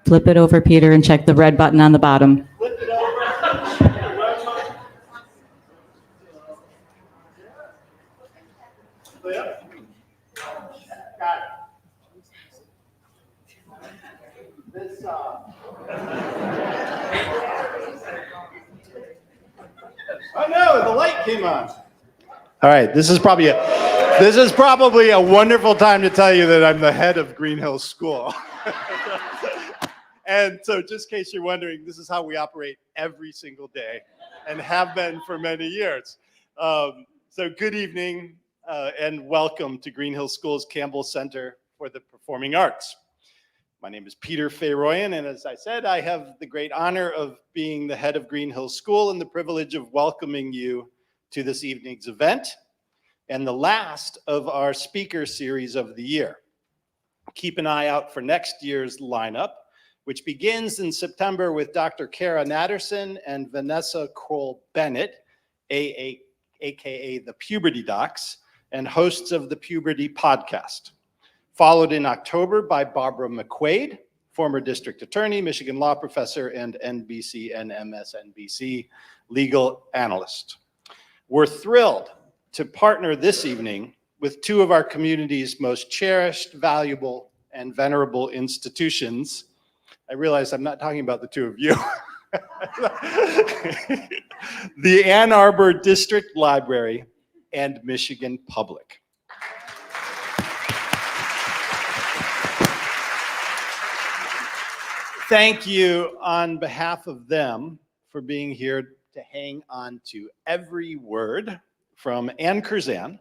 Flip it over, Peter, and check the red button on the bottom. Flip it over. Got it. This, oh no, the light came on. All right, this is probably a wonderful time to tell you that I'm the head of Greenhills School. And so just in case you're wondering, this is how we operate every single day and have been for many years. So good evening and welcome to Greenhills School's Campbell Center for the Performing Arts. My name is Peter Fayroyan, and as I said, I have the great honor of being the head of Greenhills School and the privilege of welcoming you to this evening's event and the last of our speaker series of the year. Keep an eye out for next year's lineup, which begins in September with Dr. Kara Natterson and Vanessa Kroll-Bennett, aka the Puberty Docs, and hosts of the Puberty Podcast. Followed in October by Barbara McQuaid, former district attorney, Michigan law professor, and NBC and MSNBC legal analyst. We're thrilled to partner this evening with two of our community's most cherished, valuable, and venerable institutions. I realize I'm not talking about the two of you. The Ann Arbor District Library and Michigan Public. Thank you on behalf of them for being here to hang on to every word from Anne Curzan,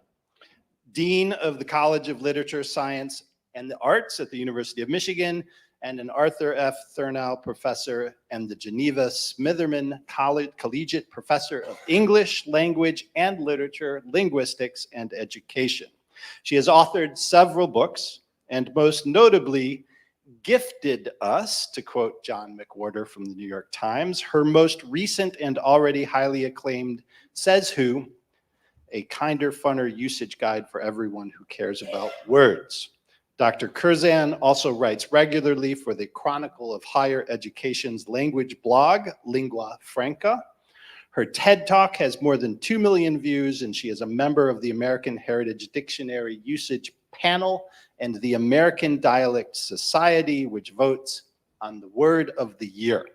Dean of the College of Literature, Science, and the Arts at the University of Michigan, and an Arthur F. Thurnau Professor and the Geneva Smitherman Collegiate Professor of English, Language, and Literature, Linguistics, and Education. She has authored several books, and most notably, gifted us, to quote John McWhorter from the New York Times, her most recent and already highly acclaimed Says Who, a kinder, funner usage guide for everyone who cares about words. Dr. Curzan also writes regularly for the Chronicle of Higher Education's language blog, Lingua Franca. Her TED Talk has more than 2 million views, and she is a member of the American Heritage Dictionary Usage Panel and the American Dialect Society, which votes on the word of the year.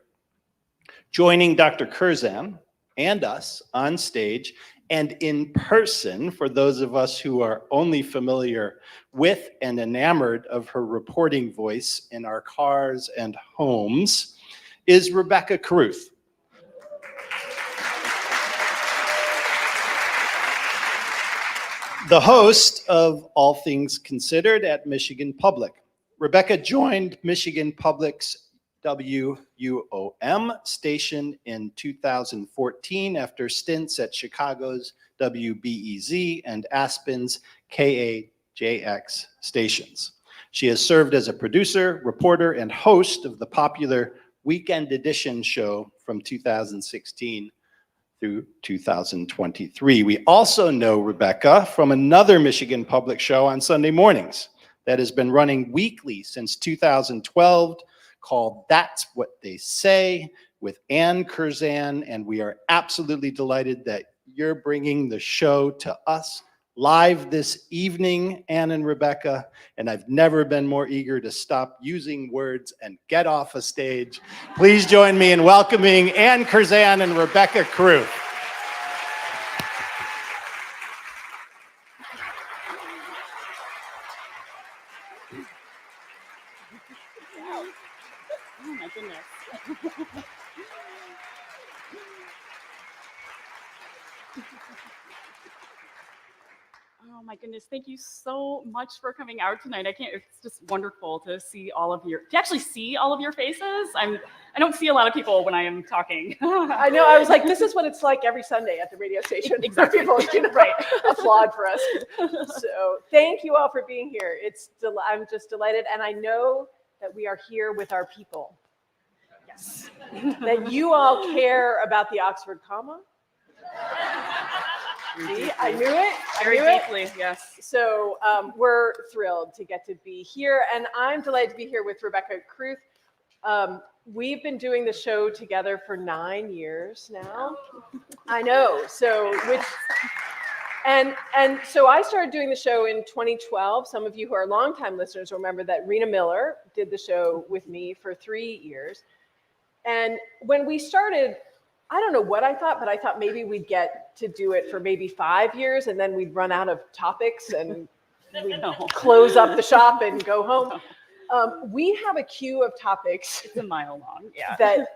Joining Dr. Curzan and us on stage and in person, for those of us who are only familiar with and enamored of her reporting voice in our cars and homes, is Rebecca Kruth. The host of All Things Considered at Michigan Public. Rebecca joined Michigan Public's WUOM station in 2014 after stints at Chicago's WBEZ and Aspen's KAJX stations. She has served as a producer, reporter, and host of the popular Weekend Edition show from 2016 through 2023. We also know Rebecca from another Michigan Public show on Sunday mornings that has been running weekly since 2012 called That's What They Say with Anne Curzan, and we are absolutely delighted that you're bringing the show to us live this evening, Anne and Rebecca, and I've never been more eager to stop using words and get off a stage. Please join me in welcoming Anne Curzan and Rebecca Kruth. Oh my goodness. Oh my goodness, thank you so much for coming out tonight. It's just wonderful to see to actually see all of your faces. I don't see a lot of people when I am talking. I know, I was like, this is what it's like every Sunday at the radio station. Exactly. People can right. applaud for us. So thank you all for being here. I'm just delighted. And I know that we are here with our people. Yes. That you all care about the Oxford comma. See, I knew it. Very deeply, yes. So we're thrilled to get to be here. And I'm delighted to be here with Rebecca Kruth. We've been doing the show together for 9 years now. I know. So and so I started doing the show in 2012. Some of you who are longtime listeners remember that Rena Miller did the show with me for 3 years. And when we started, I don't know what I thought, but I thought maybe we'd get to do it for maybe 5 years, and then we'd run out of topics and we'd close up the shop and go home. We have a queue of topics. It's a mile long, yeah. That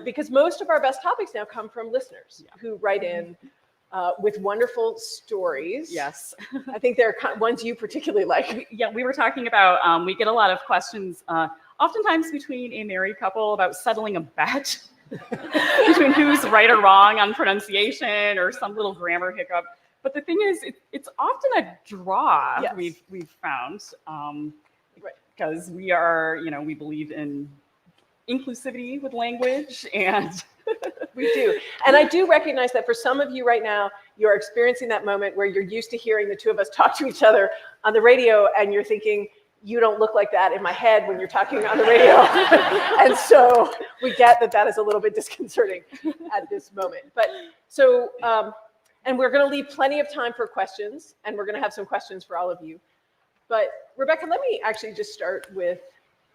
because most of our best topics now come from listeners who write in with wonderful stories. Yes. I think there are ones you particularly like. We were talking about, we get a lot of questions, oftentimes between a married couple about settling a bet between who's right or wrong on pronunciation or some little grammar hiccup. But the thing is, it's often a draw. Yes. We've found, because we are, we believe in inclusivity with language, and we do. And I do recognize that for some of you right now, you're experiencing that moment where you're used to hearing the two of us talk to each other on the radio, and you're thinking, you don't look like that in my head when you're talking on the radio. And so we get that is a little bit disconcerting at this moment. But so, and we're going to leave plenty of time for questions, and we're going to have some questions for all of you. But Rebecca, let me actually just start with,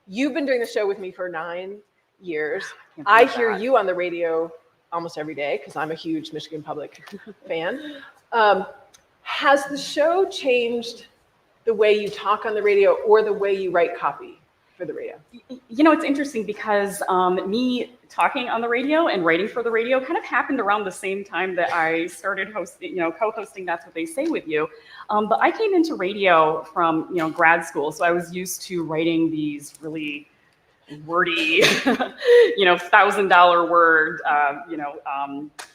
you've been doing the show with me for 9 years. I hear you on the radio almost every day because I'm a huge Michigan Public fan. Has the show changed the way you talk on the radio or the way you write copy for the radio? It's interesting because me talking on the radio and writing for the radio kind of happened around the same time that I started hosting, co-hosting That's What They Say with you. But I came into radio from, grad school. So I was used to writing these really wordy, $1,000 word,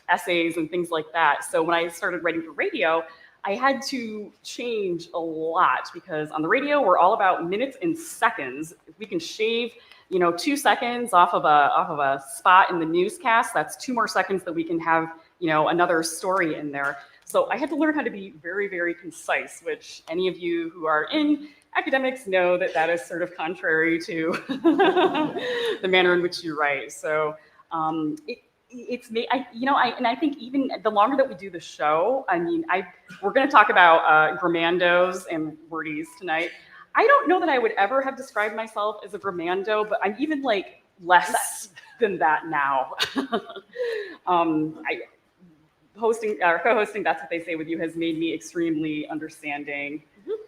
essays and things like that. So when I started writing for radio, I had to change a lot because on the radio, we're all about minutes and seconds. If we can shave, 2 seconds off of a spot in the newscast, that's 2 more seconds that we can have, another story in there. So I had to learn how to be very, very concise, which any of you who are in academics know that is sort of contrary to the manner in which you write. So it's me, and I think even the longer that we do the show, we're going to talk about grammandos and wordies tonight. I don't know that I would ever have described myself as a grammando, but I'm even less than that now. Co-hosting That's What They Say with you has made me extremely understanding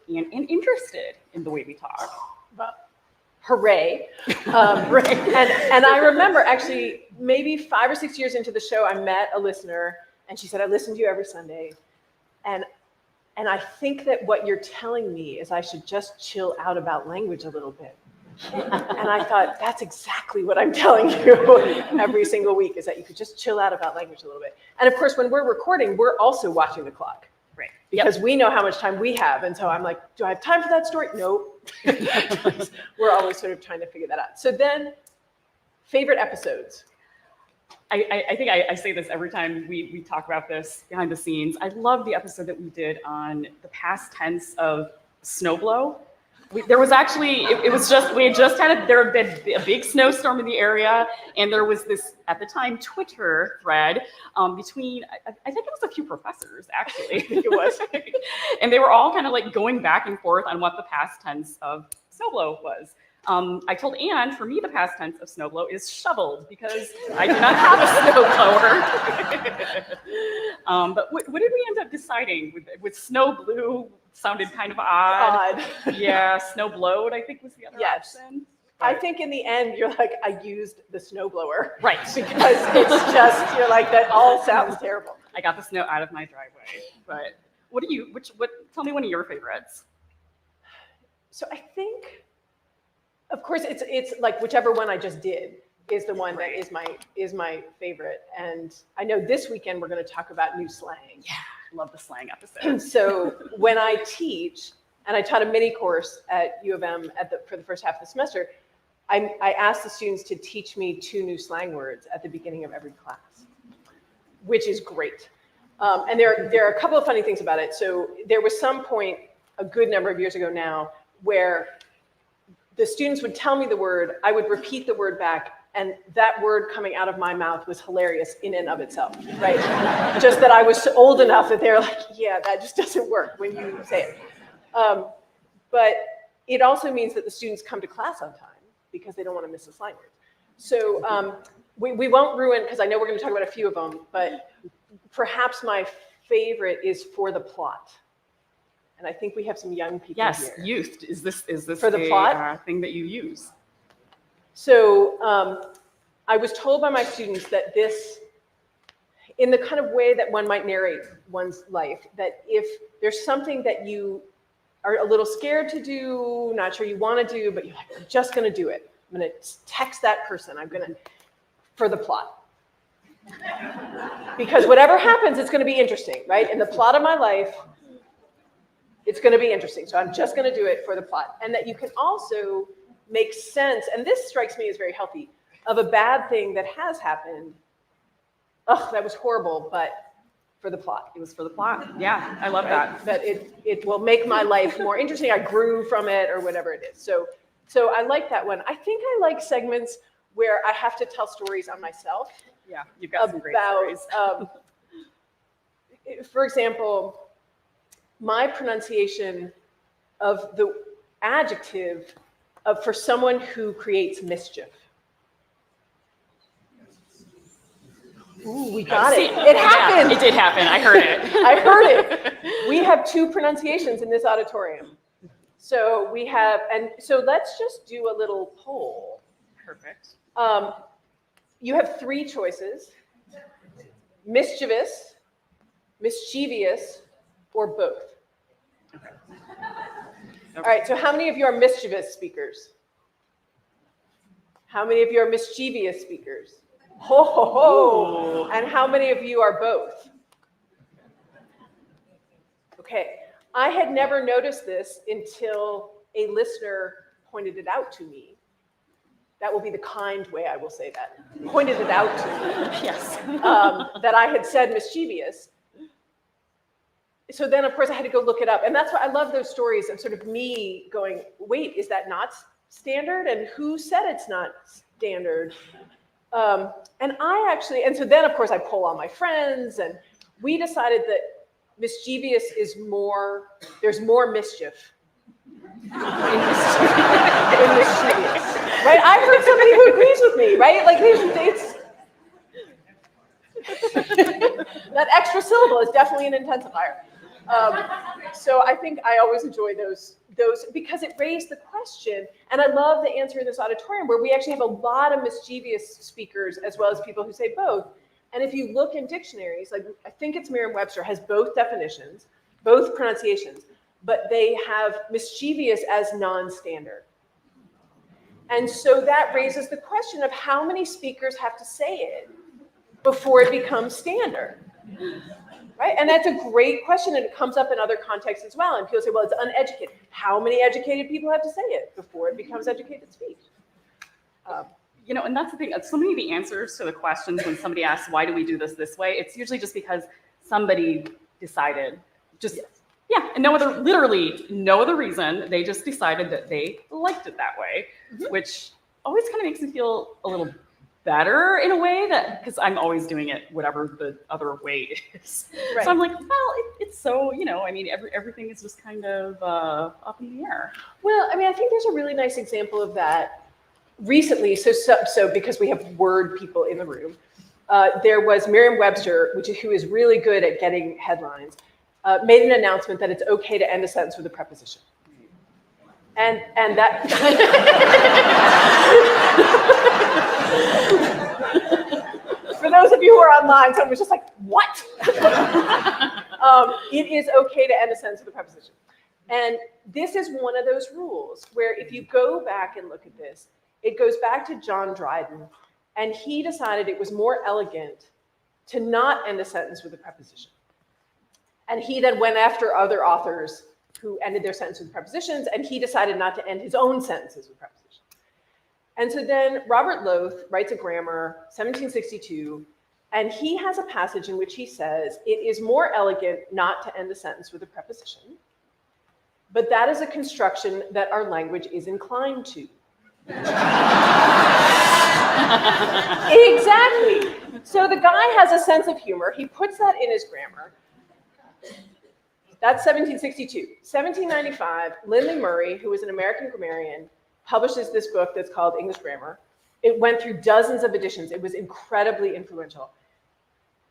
and interested in the way we talk. Well, hooray. And I remember actually maybe 5 or 6 years into the show, I met a listener and she said, I listen to you every Sunday. And I think that what you're telling me is I should just chill out about language a little bit. And I thought, that's exactly what I'm telling you every single week, is that you could just chill out about language a little bit. And of course, when we're recording, we're also watching the clock. Right. Because we know how much time we have. And so I'm like, do I have time for that story? Nope. We're always sort of trying to figure that out. So then, favorite episodes. I think I say this every time we talk about this behind the scenes. I love the episode that we did on the past tense of snowblow. There was actually, we had just had there had been a big snowstorm in the area, and there was this, at the time, Twitter thread between, I think it was a few professors, actually. I think it was. And they were all kind of going back and forth on what the past tense of snowblow was. I told Anne, for me, the past tense of snowblow is shoveled because I do not have a snowblower. But what did we end up deciding? With snow blue sounded kind of odd. Yeah, snow blowed, I think was the other option. But I think in the end, you're like, I used the snowblower. Right. Because it's just, you're like, that all sounds terrible. I got the snow out of my driveway. But tell me one of your favorites. So I think, of course, it's like whichever one I just did is the one that is my favorite. And I know this weekend we're going to talk about new slang. Yeah, love the slang episode. So when I teach, and I taught a mini course at U of M for the first half of the semester, I asked the students to teach me 2 new slang words at the beginning of every class, which is great. And there are a couple of funny things about it. So there was some point a good number of years ago now where the students would tell me the word, I would repeat the word back, and that word coming out of my mouth was hilarious in and of itself, right? Just that I was old enough that they're like, yeah, that just doesn't work when you say it. But it also means that the students come to class on time because they don't want to miss a slang word. So we won't ruin, because I know we're going to talk about a few of them, but perhaps my favorite is for the plot. And I think we have some young people Yes, here. youth. Is this For the plot? thing that you use? So I was told by my students that this, in the kind of way that one might narrate one's life, that if there's something that you are a little scared to do, not sure you want to do, but you're like, I'm just going to do it. I'm going to text that person. I'm going to, for the plot. Because whatever happens, it's going to be interesting, right? In the plot of my life, it's going to be interesting. So I'm just going to do it for the plot. And that you can also make sense, and this strikes me as very healthy, of a bad thing that has happened. Oh, that was horrible, but for the plot. It was for the plot. Yeah, I love Right? that. That it will make my life more interesting. I grew from it or whatever it is. So I like that one. I think I like segments where I have to tell stories on myself. Yeah, you've got some great stories. For example, my pronunciation of the adjective for someone who creates mischief. Ooh, we got it. It happened. Yeah, it did happen. I heard it. I heard it. We have two pronunciations in this auditorium. So we have, and so let's just do a little poll. Perfect. You have three choices: mischievous, mischievous, or both. Okay. All right, so how many of you are mischievous speakers? How many of you are mischievous speakers? Ho, ho, ho. And how many of you are both? Okay, I had never noticed this until a listener pointed it out to me. That will be the kind way I will say that. Pointed it out to me. Yes. That I had said mischievous. So then, of course, I had to go look it up. And that's why I love those stories of sort of me going, wait, is that not standard? And who said it's not standard? And so then, of course, I poll all my friends, and we decided that mischievous is more, there's more mischief in mischievous. Right? I heard somebody who agrees with me, right? Like, that extra syllable is definitely an intensifier. So I think I always enjoy those because it raised the question, and I love the answer in this auditorium where we actually have a lot of mischievous speakers as well as people who say both. And if you look in dictionaries, like I think it's Merriam-Webster has both definitions, both pronunciations, but they have mischievous as non-standard. And so that raises the question of how many speakers have to say it before it becomes standard. Right? And that's a great question, and it comes up in other contexts as well. And people say, well, it's uneducated. How many educated people have to say it before it becomes educated speech? You know, and that's the thing. So many of the answers to the questions when somebody asks, why do we do this way? It's usually just because somebody decided and literally no other reason. They just decided that they liked it that way, which always kind of makes me feel a little better in a way, that because I'm always doing it whatever the other way is. Right. So I'm like, well, it's so, I mean, everything is just kind of up in the air. Well, I mean, I think there's a really nice example of that recently. So because we have word people in the room, there was Merriam-Webster, who is really good at getting headlines, made an announcement that it's okay to end a sentence with a preposition. And that for those of you who are online, someone was just like, what? It is okay to end a sentence with a preposition. And this is one of those rules where if you go back and look at this, it goes back to John Dryden, and he decided it was more elegant to not end a sentence with a preposition. And he then went after other authors who ended their sentence with prepositions, and he decided not to end his own sentences with prepositions. And so then Robert Loth writes a grammar, 1762, and he has a passage in which he says, it is more elegant not to end a sentence with a preposition. but that is a construction that our language is inclined to. Exactly. So the guy has a sense of humor. He puts that in his grammar. That's 1762. 1795, Lindley Murray, who was an American grammarian, publishes this book that's called English Grammar. It went through dozens of editions. It was incredibly influential.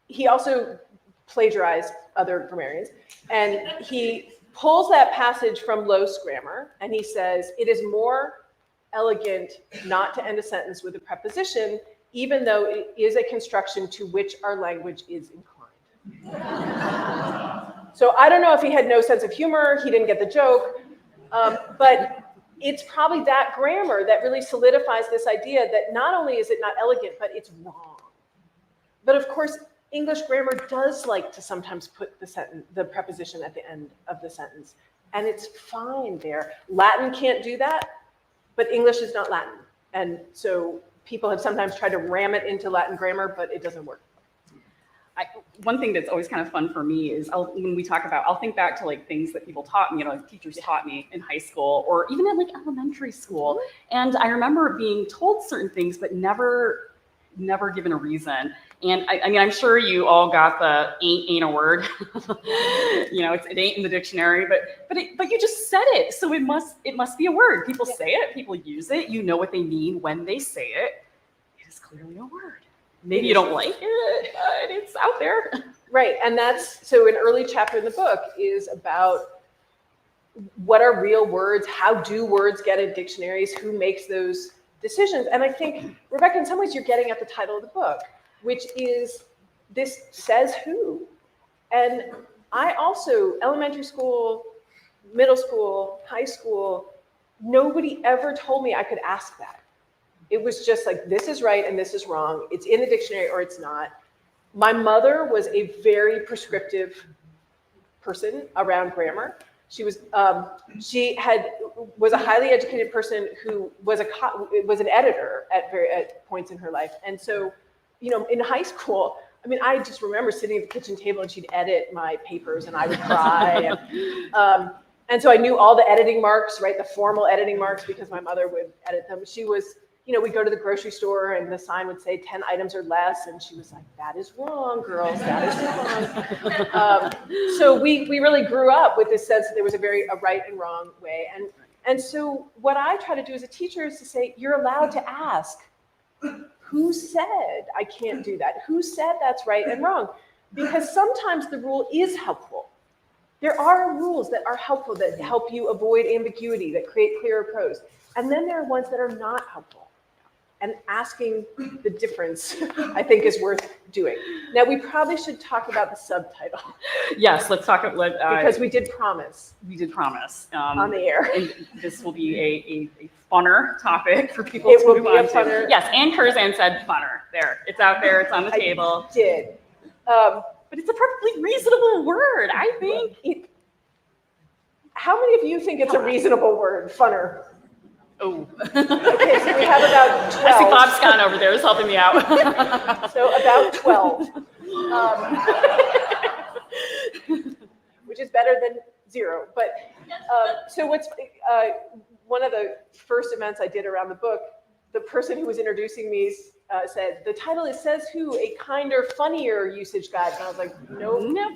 He also plagiarized other grammarians, and he pulls that passage from Low's grammar, and he says, it is more elegant not to end a sentence with a preposition, even though it is a construction to which our language is inclined. So I don't know if he had no sense of humor, he didn't get the joke, but it's probably that grammar that really solidifies this idea that not only is it not elegant, but it's wrong. But of course, English grammar does like to sometimes put the preposition at the end of the sentence, and it's fine there. Latin can't do that, but English is not Latin. And so people have sometimes tried to ram it into Latin grammar, but it doesn't work. One thing that's always kind of fun for me is when we talk about, I'll think back to like things that people taught me, like teachers taught me in high school or even in like elementary school. And I remember being told certain things, but never given a reason. And I mean, I'm sure you all got the ain't a word. It ain't in the dictionary, but you just said it. So it must be a word. People say it, people use it. You know what they mean when they say it. It is clearly a word. Maybe you don't like it, but it's out there. Right, and so an early chapter in the book is about what are real words, how do words get in dictionaries, who makes those decisions. And I think, Rebecca, in some ways you're getting at the title of the book, which is, this says who. And I also, elementary school, middle school, high school, nobody ever told me I could ask that. It was just like, this is right and this is wrong. It's in the dictionary or it's not. My mother was a very prescriptive person around grammar. She was a highly educated person who was an editor at points in her life. And so, in high school, I mean, I just remember sitting at the kitchen table and she'd edit my papers and I would cry. And so I knew all the editing marks, right? The formal editing marks, because my mother would edit them. She was, we'd go to the grocery store and the sign would say 10 items or less. And she was like, that is wrong, girls, that is wrong. So we really grew up with this sense that there was a right and wrong way. And so what I try to do as a teacher is to say, you're allowed to ask, who said I can't do that? Who said that's right and wrong? Because sometimes the rule is helpful. There are rules that are helpful, that help you avoid ambiguity, that create clearer prose. And then there are ones that are not helpful. And asking the difference, I think, is worth doing. Now, we probably should talk about the subtitle. Yes, let's talk about because we did promise. We did promise on the air. And this will be a funner topic for people to move on to. Yes, Anne Curzan said funner. There, it's out there. It's on the table. I did. But it's a perfectly reasonable word, I think. How many of you think it's a reasonable word, funner? Oh. Okay, so we have about 12. I see Bob Scott over there is helping me out. So about 12. Which is better than 0. But so one of the first events I did around the book, the person who was introducing me said, the title is Says Who, a kinder, funnier usage guide. And I was like, nope.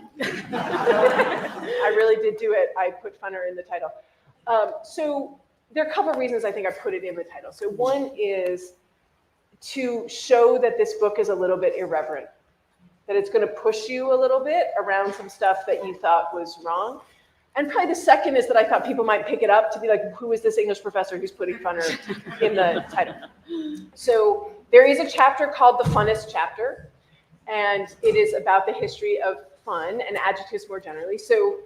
I really did do it. I put funner in the title. So there are a couple of reasons I think I put it in the title. So one is to show that this book is a little bit irreverent, that it's going to push you a little bit around some stuff that you thought was wrong. And probably the second is that I thought people might pick it up to be like, who is this English professor who's putting funner in the title? So there is a chapter called The Funnest Chapter, and it is about the history of fun and adjectives more generally. So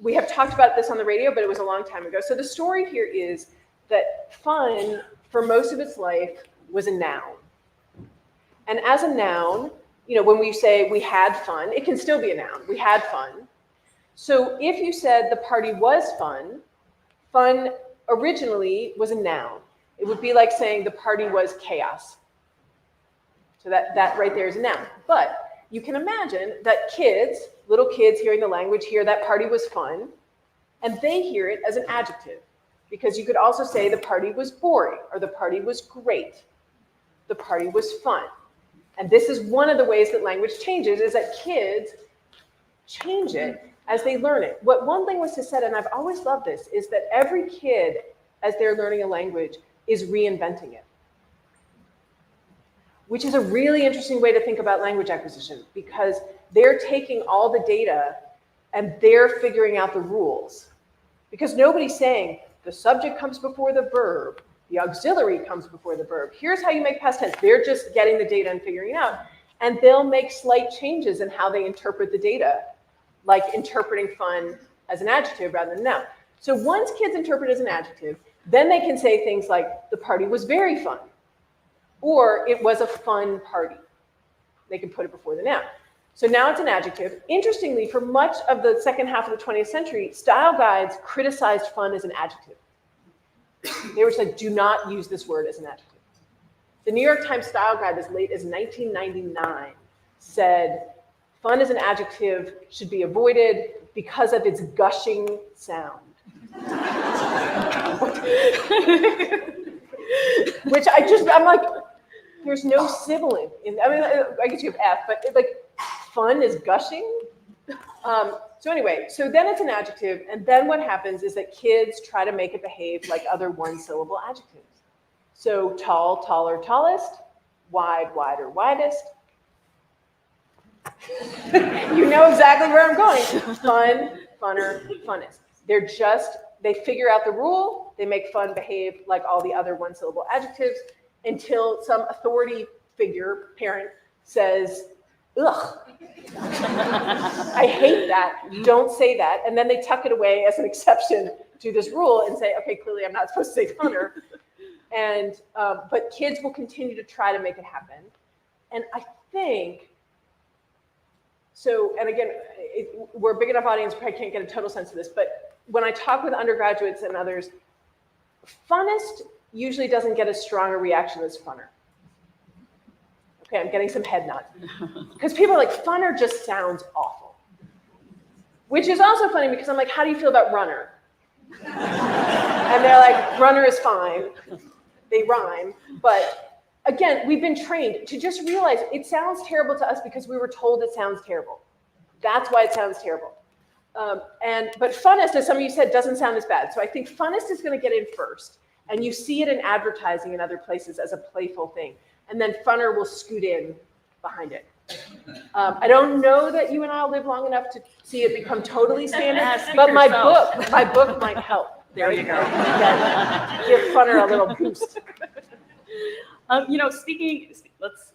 we have talked about this on the radio, but it was a long time ago. So the story here is that fun, for most of its life, was a noun. And as a noun, when we say we had fun, it can still be a noun. We had fun. So if you said the party was fun, fun originally was a noun. It would be like saying the party was chaos. So that right there is a noun. But you can imagine that little kids hearing the language, hear that party was fun, And they hear it as an adjective, because you could also say the party was boring, or the party was great, the party was fun. And this is one of the ways that language changes, is that kids change it as they learn it. What one linguist has said, and I've always loved this, is that every kid, as they're learning a language, is reinventing it. Which is a really interesting way to think about language acquisition, because they're taking all the data and they're figuring out the rules. Because nobody's saying the subject comes before the verb, the auxiliary comes before the verb. Here's how you make past tense. They're just getting the data and figuring it out. And they'll make slight changes in how they interpret the data, like interpreting fun as an adjective rather than noun. So once kids interpret as an adjective, then they can say things like, the party was very fun, or it was a fun party. They can put it before the noun. So now it's an adjective. Interestingly, for much of the second half of the 20th century, style guides criticized fun as an adjective. They were like, do not use this word as an adjective. The New York Times style guide as late as 1999 said, fun as an adjective should be avoided because of its gushing sound. Which I'm like, there's no sibilant in, I mean, I guess you have F, but like fun is gushing. So anyway, so then it's an adjective, and then what happens is that kids try to make it behave like other one-syllable adjectives. So tall, taller, tallest, wide, wider, widest. You know exactly where I'm going. Fun, funner, funnest. They figure out the rule, they make fun behave like all the other one-syllable adjectives until some authority figure, parent, says, ugh, I hate that, don't say that. And then they tuck it away as an exception to this rule and say, okay, clearly I'm not supposed to say funner. And, but kids will continue to try to make it happen. And I think, so, and again, we're a big enough audience, probably can't get a total sense of this, but when I talk with undergraduates and others, funnest usually doesn't get as strong a reaction as funner. Okay, I'm getting some head nods. Because people are like, funner just sounds awful. Which is also funny because I'm like, how do you feel about runner? And they're like, runner is fine. They rhyme. But again, we've been trained to just realize it sounds terrible to us because we were told it sounds terrible. That's why it sounds terrible. But funnest, as some of you said, doesn't sound as bad. So I think funnest is going to get in first. And you see it in advertising in other places as a playful thing. And then funner will scoot in behind it. I don't know that you and I will live long enough to see it become totally standard, but my book might help. There you go. Give funner a little boost. Let's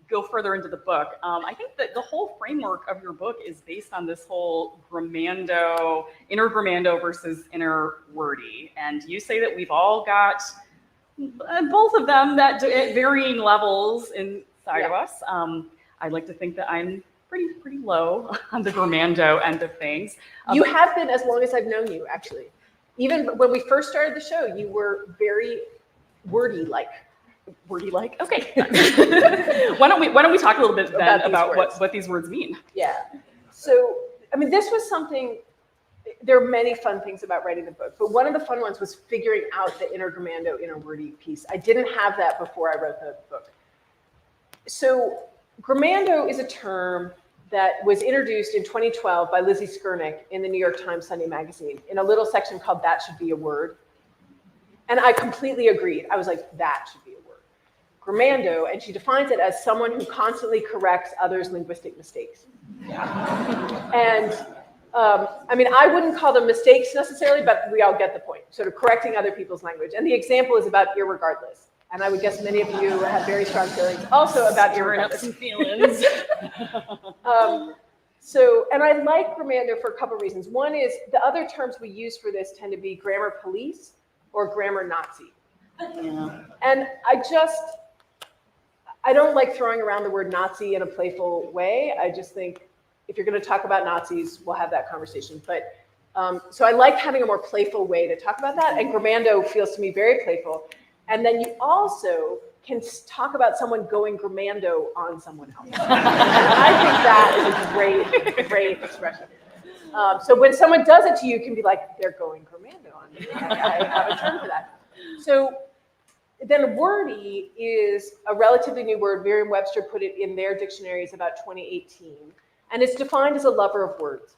go further into the book. I think that the whole framework of your book is based on this whole grammando, inner grammando versus inner wordy. And you say that we've all got both of them at varying levels inside of us. I'd like to think that I'm pretty low on the grammando end of things. You have been as long as I've known you, actually. Even when we first started the show, you were very wordy-like. Wordy-like? Okay. Why don't we talk a little bit then about what these words mean? Yeah. So, I mean, this was something, there are many fun things about writing the book, but one of the fun ones was figuring out the inner grammando, inner wordy piece. I didn't have that before I wrote the book. So grammando is a term that was introduced in 2012 by Lizzie Skurnick in the New York Times Sunday magazine in a little section called That Should Be a Word. And I completely agreed. I was like, that should be a word. Grammando, and she defines it as someone who constantly corrects others' linguistic mistakes. And I mean, I wouldn't call them mistakes necessarily, but we all get the point. Sort of correcting other people's language. And the example is about irregardless. And I would guess many of you have very strong feelings also about irregardless. Feelings. And I like grammando for a couple of reasons. One is the other terms we use for this tend to be grammar police or grammar Nazi. Yeah. And I don't like throwing around the word Nazi in a playful way. I just think if you're going to talk about Nazis, we'll have that conversation. But so I like having a more playful way to talk about that. And grammando feels to me very playful. And then you also can talk about someone going grammando on someone else. And I think that is a great expression. So when someone does it to you, you can be like, they're going commando on me. I have a term for that. So then wordy is a relatively new word. Merriam-Webster put it in their dictionaries about 2018. And it's defined as a lover of words.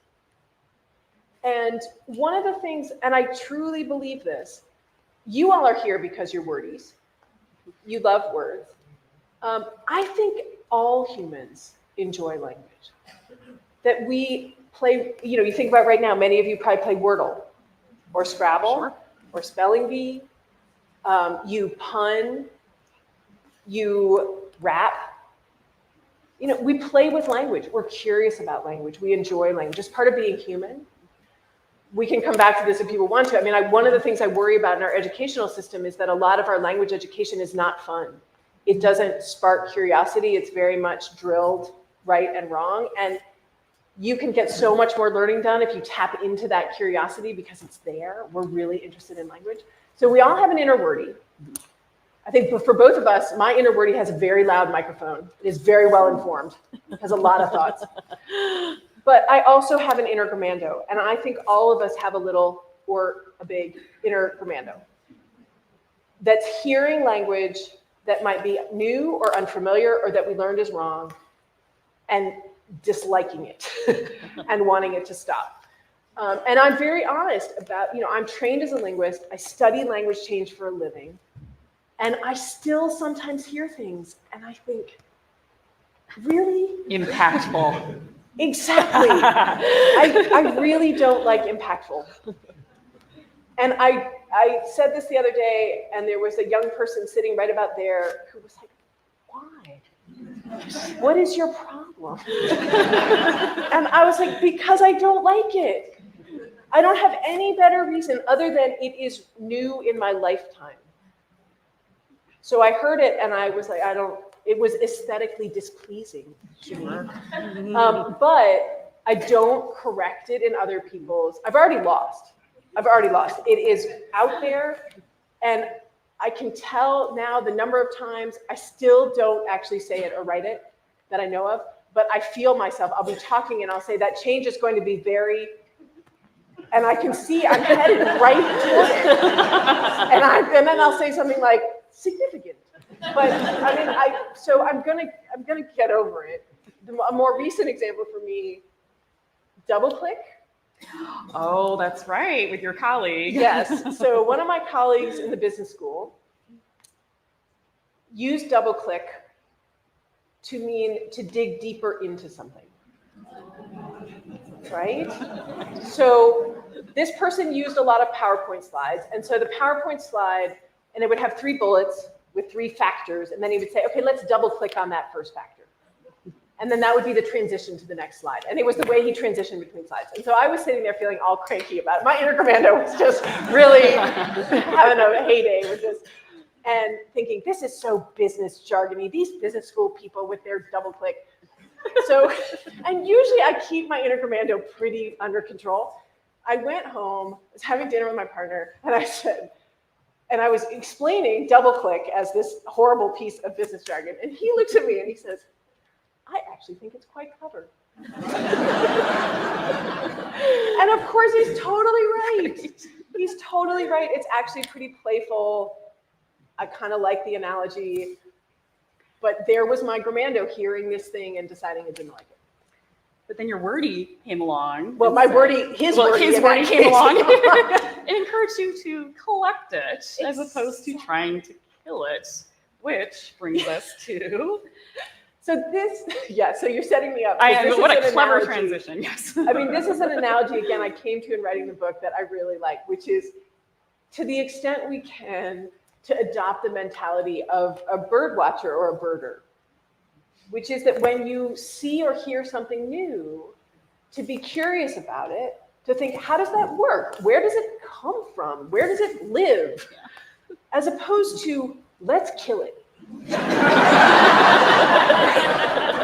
And one of the things, and I truly believe this, you all are here because you're wordies. You love words. I think all humans enjoy language. That we play, you think about right now, many of you probably play Wordle or Scrabble Sure. or Spelling Bee. You pun, you rap. We play with language. We're curious about language. We enjoy language. It's part of being human. We can come back to this if people want to. I mean, one of the things I worry about in our educational system is that a lot of our language education is not fun. It doesn't spark curiosity. It's very much drilled right and wrong. And you can get so much more learning done if you tap into that curiosity because it's there. We're really interested in language. So we all have an inner wordy. I think for both of us, my inner wordy has a very loud microphone. It is very well informed, has a lot of thoughts. But I also have an inner grammando, and I think all of us have a little or a big inner grammando. That's hearing language that might be new or unfamiliar or that we learned is wrong and disliking it and wanting it to stop. And I'm very honest about, I'm trained as a linguist. I study language change for a living. And I still sometimes hear things and I think, really? Impactful. Exactly. I really don't like impactful. And I said this the other day, and there was a young person sitting right about there who was like, why? What is your problem? And I was like, because I don't like it. I don't have any better reason other than it is new in my lifetime. So I heard it and I was like, it was aesthetically displeasing to me. But I don't correct it in other people's. I've already lost. It is out there, and I can tell now the number of times I still don't actually say it or write it that I know of, but I feel myself. I'll be talking and I'll say that change is going to be very, and I can see I'm headed right toward it. And then I'll say something like significant. But I mean, so I'm gonna get over it. A more recent example for me, double click. Oh, that's right, with your colleague. Yes. So one of my colleagues in the business school used double click to mean to dig deeper into something. Right? So this person used a lot of PowerPoint slides. And so the PowerPoint slide, and it would have 3 bullets with 3 factors. And then he would say, okay, let's double click on that first factor. And then that would be the transition to the next slide. And it was the way he transitioned between slides. And so I was sitting there feeling all cranky about it. My inner commando was just really having a heyday with this and thinking, this is so business jargony. These business school people with their double click. So, and usually I keep my inner commando pretty under control. I went home, was having dinner with my partner, and I said, and I was explaining double click as this horrible piece of business jargon. And he looks at me and he says, I actually think it's quite clever. And of course, he's totally right. He's totally right. It's actually pretty playful. I kind of like the analogy. But there was my grammando hearing this thing and deciding I didn't like it. But then your wordy came along. Well, his wordy came along and encouraged you to collect it as opposed to trying to kill it, which brings us to... So so you're setting me up. What a clever transition, yes. I mean, this is an analogy, again, I came to in writing the book that I really like, which is to the extent we can to adopt the mentality of a bird watcher or a birder, which is that when you see or hear something new, to be curious about it, to think, how does that work? Where does it come from? Where does it live? As opposed to, let's kill it.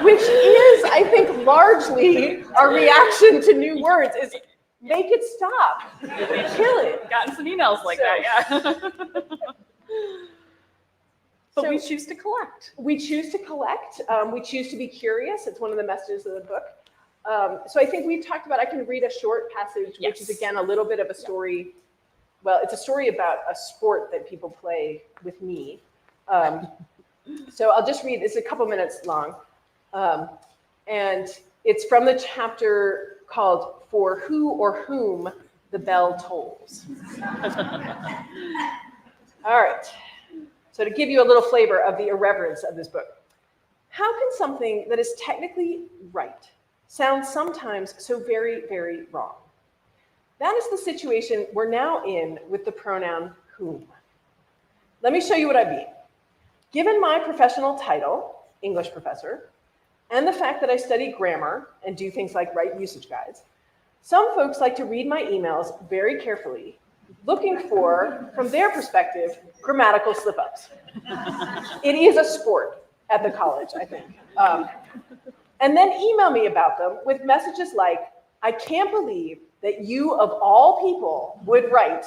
Which is, I think, largely our reaction to new words is make it stop, kill it. Gotten some emails like that, yeah. But we choose to collect. We choose to collect. We choose to be curious. It's one of the messages of the book. So I think we've talked about, I can read a short passage, which is Yes. again, a little bit of a story. Well, it's a story about a sport that people play with me. So I'll just read, it's a couple minutes long. And it's from the chapter called For Who or Whom the Bell Tolls. All right. So to give you a little flavor of the irreverence of this book. How can something that is technically right sound sometimes so very, very wrong? That is the situation we're now in with the pronoun whom. Let me show you what I mean. Given my professional title, English professor, and the fact that I study grammar and do things like write usage guides, some folks like to read my emails very carefully, looking for, from their perspective, grammatical slip-ups. It is a sport at the college, I think. And then email me about them with messages like, I can't believe that you, of all people, would write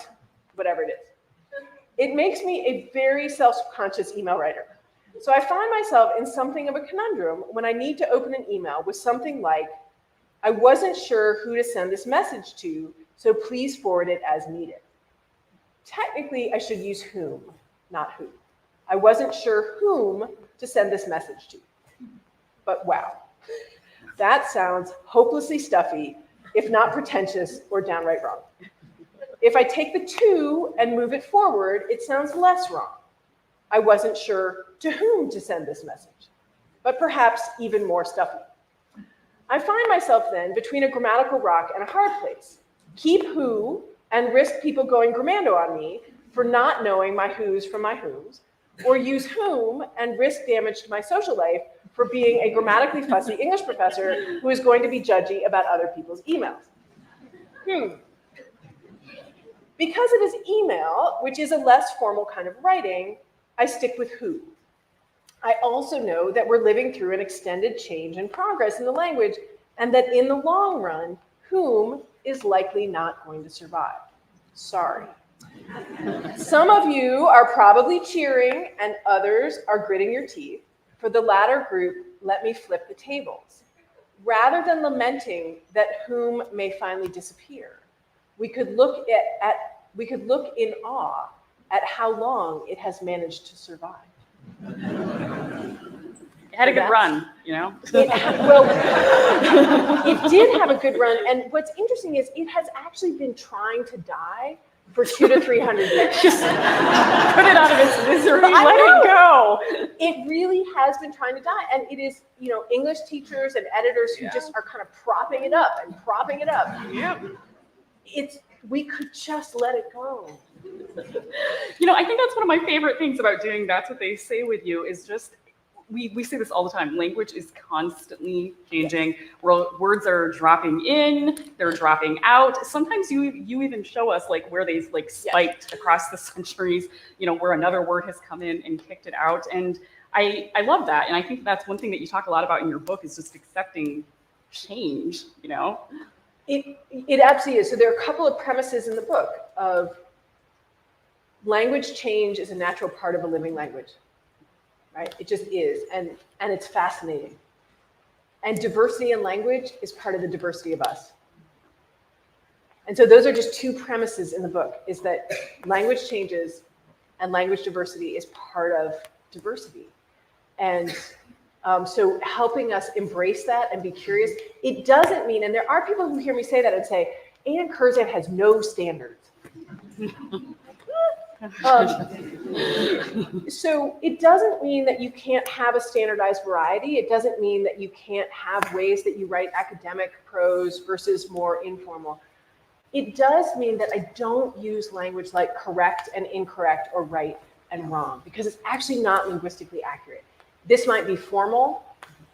whatever it is. It makes me a very self-conscious email writer. So I find myself in something of a conundrum when I need to open an email with something like, I wasn't sure who to send this message to, so please forward it as needed. Technically, I should use whom, not who. I wasn't sure whom to send this message to. But wow, that sounds hopelessly stuffy, if not pretentious or downright wrong. If I take the to and move it forward, it sounds less wrong. I wasn't sure to whom to send this message, but perhaps even more stuffy. I find myself then between a grammatical rock and a hard place. Keep who and risk people going grammando on me for not knowing my who's from my whom's, or use whom and risk damage to my social life for being a grammatically fussy English professor who is going to be judgy about other people's emails. Because it is email, which is a less formal kind of writing, I stick with who. I also know that we're living through an extended change and progress in the language, and that in the long run, whom is likely not going to survive. Sorry. Some of you are probably cheering, and others are gritting your teeth. For the latter group, let me flip the tables. Rather than lamenting that whom may finally disappear, we could look in awe at how long it has managed to survive. It had a good run, you know? Well, it did have a good run. And what's interesting is it has actually been trying to die for 200 to 300 years. Just put it out of its misery, I let know. it go. It really has been trying to die. And it is, English teachers and editors who just are kind of propping it up and propping it up. Yep. We could just let it go. I think that's one of my favorite things about doing That's What They Say with you is just, we say this all the time, language is constantly changing. Words are dropping in, they're dropping out. Sometimes you even show us where they've spiked across the centuries, where another word has come in and kicked it out. And I love that. And I think that's one thing that you talk a lot about in your book is just accepting change, It absolutely is. So there are a couple of premises in the book of language change is a natural part of a living language, right? It just is, and it's fascinating. And diversity in language is part of the diversity of us. And so those are just two premises in the book, is that language changes and language diversity is part of diversity. And so helping us embrace that and be curious, it doesn't mean, and there are people who hear me say that and say, Anne Curzan has no standards. So it doesn't mean that you can't have a standardized variety. It doesn't mean that you can't have ways that you write academic prose versus more informal. It does mean that I don't use language like correct and incorrect or right and wrong, because it's actually not linguistically accurate. This might be formal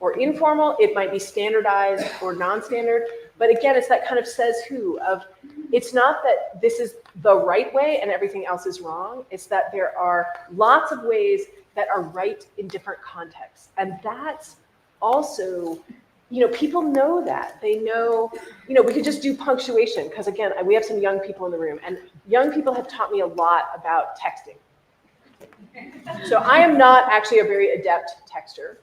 or informal. It might be standardized or non-standard. But again, it's that kind of says who of, it's not that this is the right way and everything else is wrong. It's that there are lots of ways that are right in different contexts. And that's also, people know that. They know, we could just do punctuation, because again, we have some young people in the room, and young people have taught me a lot about texting. So I am not actually a very adept texter.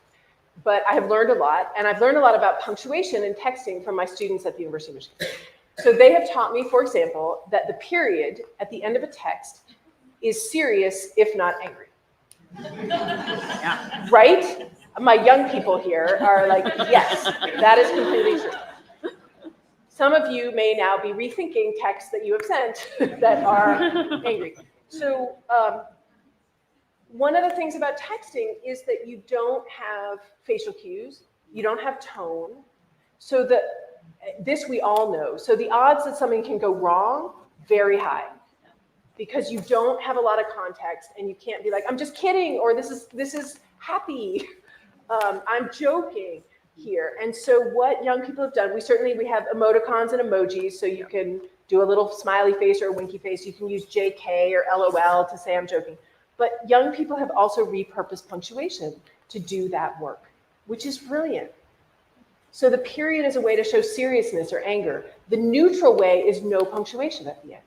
but I have learned a lot, and I've learned a lot about punctuation and texting from my students at the University of Michigan. So they have taught me, for example, that the period at the end of a text is serious, if not angry. Yeah. Right? My young people here are like, yes, that is completely true. Some of you may now be rethinking texts that you have sent that are angry. So one of the things about texting is that you don't have facial cues, you don't have tone. So this we all know. So the odds that something can go wrong, very high. Because you don't have a lot of context and you can't be like, I'm just kidding, or this is happy. I'm joking here. And so what young people have done, we have emoticons and emojis, so you can do a little smiley face or a winky face. You can use JK or LOL to say I'm joking. But young people have also repurposed punctuation to do that work, which is brilliant. So the period is a way to show seriousness or anger. The neutral way is no punctuation at the end.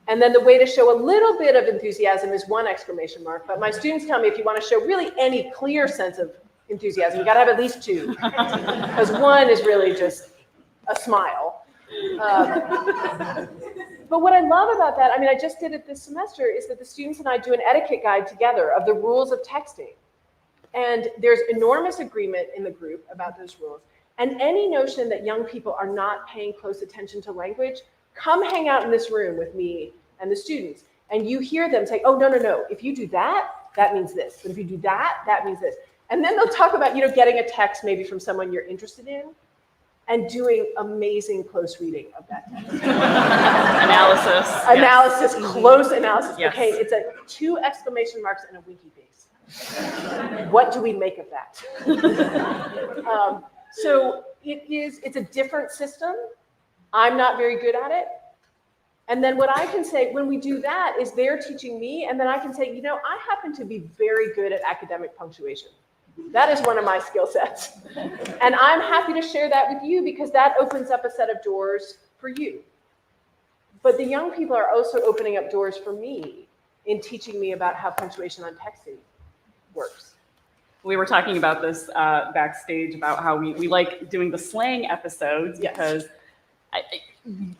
And then the way to show a little bit of enthusiasm is one exclamation mark. But my students tell me if you want to show really any clear sense of enthusiasm, you got to have at least two. Because one is really just a smile. But what I love about that, I just did it this semester, is that the students and I do an etiquette guide together of the rules of texting. And there's enormous agreement in the group about those rules. And any notion that young people are not paying close attention to language, come hang out in this room with me and the students, and you hear them say, oh, no. If you do that, that means this. But if you do that, that means this. And then they'll talk about, getting a text maybe from someone you're interested in and doing amazing close reading of that text. Analysis. Close analysis. Yes. Okay, it's 2 exclamation marks and a winky face. What do we make of that? So it's a different system. I'm not very good at it. And then what I can say when we do that is they're teaching me, and then I can say, I happen to be very good at academic punctuation. That is one of my skill sets. And I'm happy to share that with you because that opens up a set of doors for you. But the young people are also opening up doors for me in teaching me about how punctuation on texting works. We were talking about this backstage about how we like doing the slang episodes because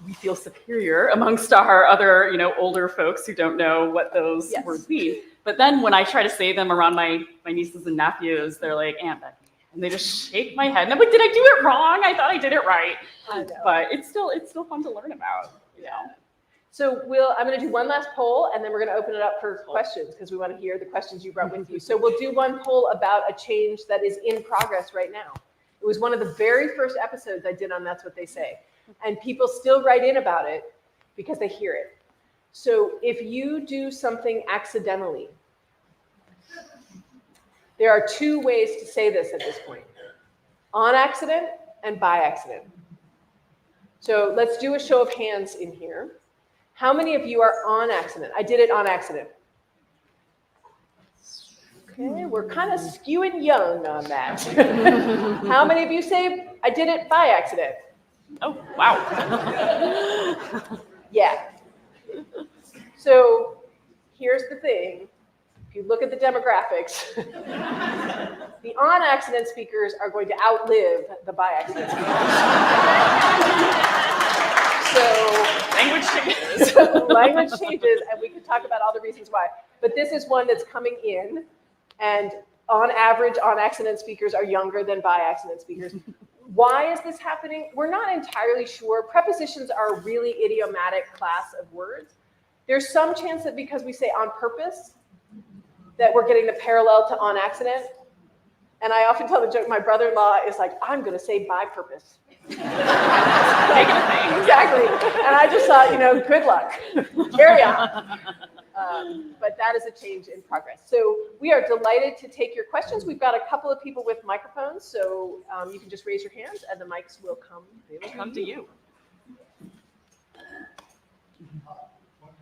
we feel superior amongst our other, older folks who don't know what those words mean. But then when I try to say them around my nieces and nephews, they're like, Aunt Becky, and they just shake my head. And I'm like, did I do it wrong? I thought I did it right. I know. But it's still fun to learn about. So I'm going to do one last poll, and then we're going to open it up for questions because we want to hear the questions you brought with you. So we'll do one poll about a change that is in progress right now. It was one of the very first episodes I did on That's What They Say. And people still write in about it because they hear it. So if you do something accidentally, there are 2 ways to say this at this point. On accident and by accident. So let's do a show of hands in here. How many of you are on accident? I did it on accident. Okay, we're kind of skewing young on that. How many of you say, I did it by accident? Oh, wow. Yeah. So here's the thing. If you look at the demographics, the on-accident speakers are going to outlive the by-accident speakers. So language changes, and we could talk about all the reasons why. But this is one that's coming in, and on average, on-accident speakers are younger than by-accident speakers. Why is this happening? We're not entirely sure. Prepositions are a really idiomatic class of words. There's some chance that because we say on purpose, that we're getting the parallel to on accident. And I often tell the joke, my brother-in-law is like, I'm going to say by purpose. Exactly. And I just thought, good luck. Carry on. But that is a change in progress. So we are delighted to take your questions. We've got a couple of people with microphones, so you can just raise your hands and the mics will come. They will come to you.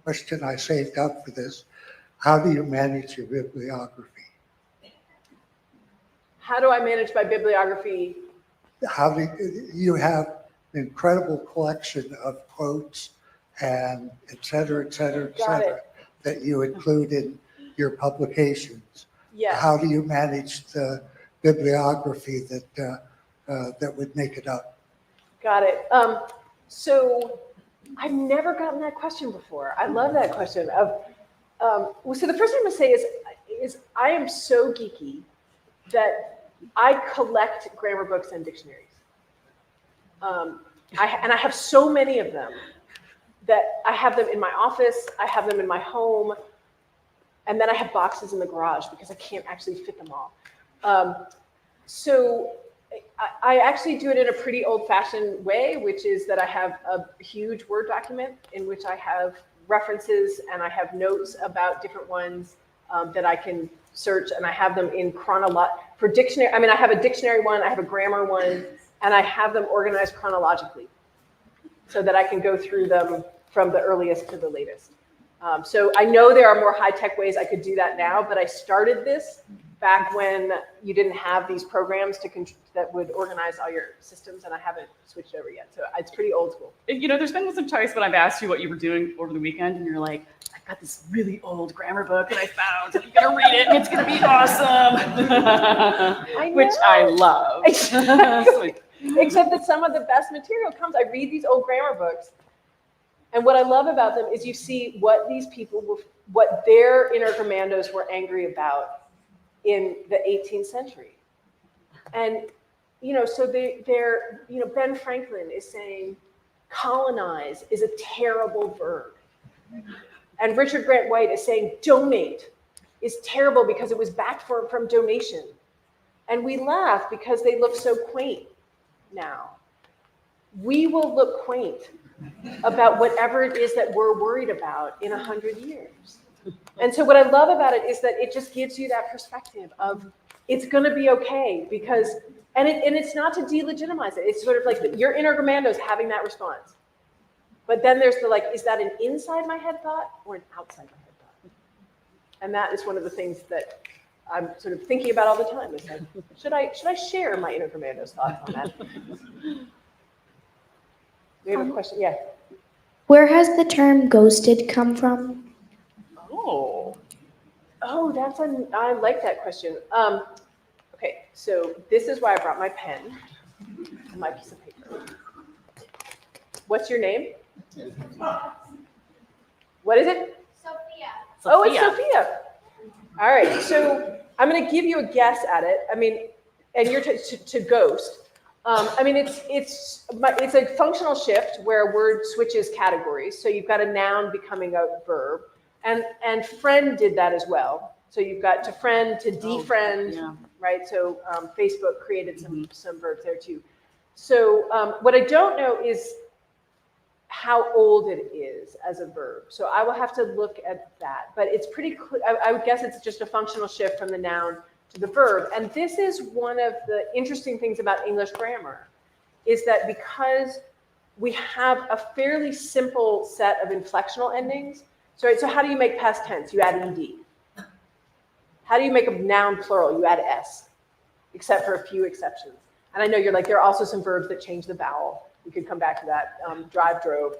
Question I saved up for this. How do you manage your bibliography? How do I manage my bibliography? How do you have an incredible collection of quotes and et cetera, that you include in your publications? Yes. How do you manage the bibliography that would make it up. Got it. So I've never gotten that question before. I love that question. So the first thing I'm gonna say is I am so geeky that I collect grammar books and dictionaries. And I have so many of them that I have them in my office, I have them in my home, and then I have boxes in the garage because I can't actually fit them all. So I actually do it in a pretty old-fashioned way, which is that I have a huge Word document in which I have references and I have notes about different ones that I can search, and I have them in for dictionary. I mean, I have a dictionary one, I have a grammar one, and I have them organized chronologically so that I can go through them from the earliest to the latest. So I know there are more high-tech ways I could do that now, but I started this back when you didn't have these programs that would organize all your systems, and I haven't switched over yet. So it's pretty old school. You know, there's been some times when I've asked you what you were doing over the weekend, and you're like, I've got this really old grammar book that I found, and I'm going to read it, and it's going to be awesome. Which I love. Except that some of the best material comes. I read these old grammar books, and what I love about them is you see what these people what their inner commandos were angry about in the 18th century. And, you know, so they're, you know, Ben Franklin is saying colonize is a terrible verb. And Richard Grant White is saying donate is terrible because it was back from donation. And we laugh because they look so quaint now. We will look quaint about whatever it is that we're worried about in 100 years. And so what I love about it is that it just gives you that perspective of it's going to be okay because, and it's not to delegitimize it. It's sort of like your inner commandos having that response. But then there's the like, is that an inside my head thought or an outside my head thought? And that is one of the things that I'm sort of thinking about all the time. Is like, should I share my inner commandos thoughts on that? We have a question, yeah. Where has the term ghosted come from? Oh, I like that question. Okay, so this is why I brought my pen and my piece of paper. What's your name? What is it? Sophia. Oh, it's Sophia. All right, so I'm going to give you a guess at it. I mean, and you're to ghost. I mean, it's a functional shift where a word switches categories. So you've got a noun becoming a verb. And friend did that as well. So you've got to friend, to defriend, right? So Facebook created some verbs there too. So what I don't know is how old it is as a verb. So I will have to look at that. But it's pretty clear. I would guess it's just a functional shift from the noun to the verb. And this is one of the interesting things about English grammar, is that because we have a fairly simple set of inflectional endings. So how do you make past tense? You add ed. How do you make a noun plural? You add s, except for a few exceptions. And I know you're like, there are also some verbs that change the vowel. We could come back to that, drive, drove.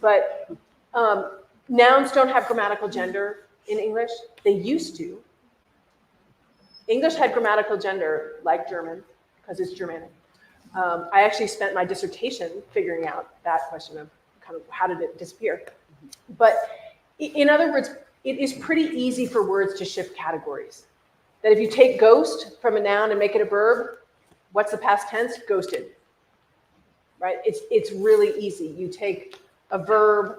But nouns don't have grammatical gender in English. They used to. English had grammatical gender like German, because it's Germanic. I actually spent my dissertation figuring out that question of kind of how did it disappear. But in other words, it is pretty easy for words to shift categories. That if you take ghost from a noun and make it a verb, what's the past tense? Ghosted. Right? It's really easy. You take a verb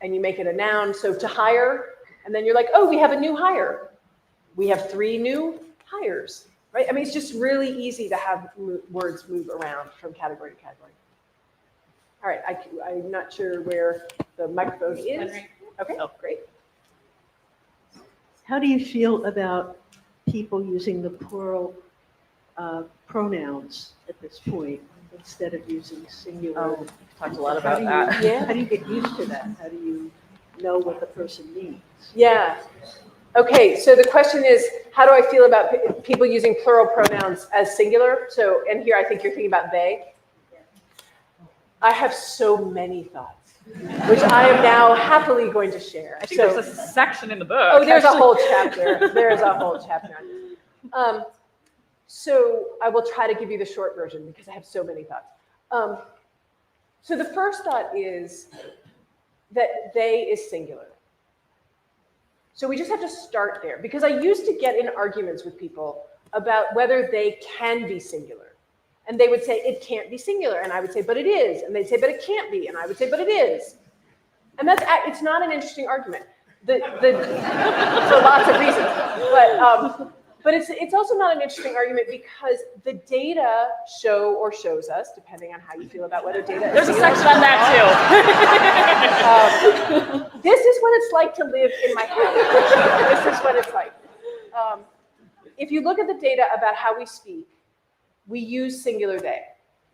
and you make it a noun. So to hire, and then you're like, oh, we have a new hire. We have 3 new hires. Right? I mean, it's just really easy to have words move around from category to category. All right, I'm not sure where the microphone is. Okay, great. How do you feel about people using the plural pronouns at this point instead of using singular? Oh, we've talked a lot about that. Yeah. How do you get used to that? How do you know what the person means? Yeah. Okay, so the question is, how do I feel about people using plural pronouns as singular? So, and here I think you're thinking about they. I have so many thoughts, which I am now happily going to share. I think there's a section in the book. Oh, there's actually. a whole chapter. There's a whole chapter on this. So I will try to give you the short version because I have so many thoughts. So the first thought is that they is singular. So we just have to start there, because I used to get in arguments with people about whether they can be singular. And they would say, it can't be singular. And I would say, but it is. And they'd say, but it can't be. And I would say, but it is. And it's not an interesting argument for lots of reasons. But it's also not an interesting argument because the data shows us, depending on how you feel about whether data is There's a singular. section on that too. This is what it's like to live in my head. This is what it's like. If you look at the data about how we speak, we use singular they.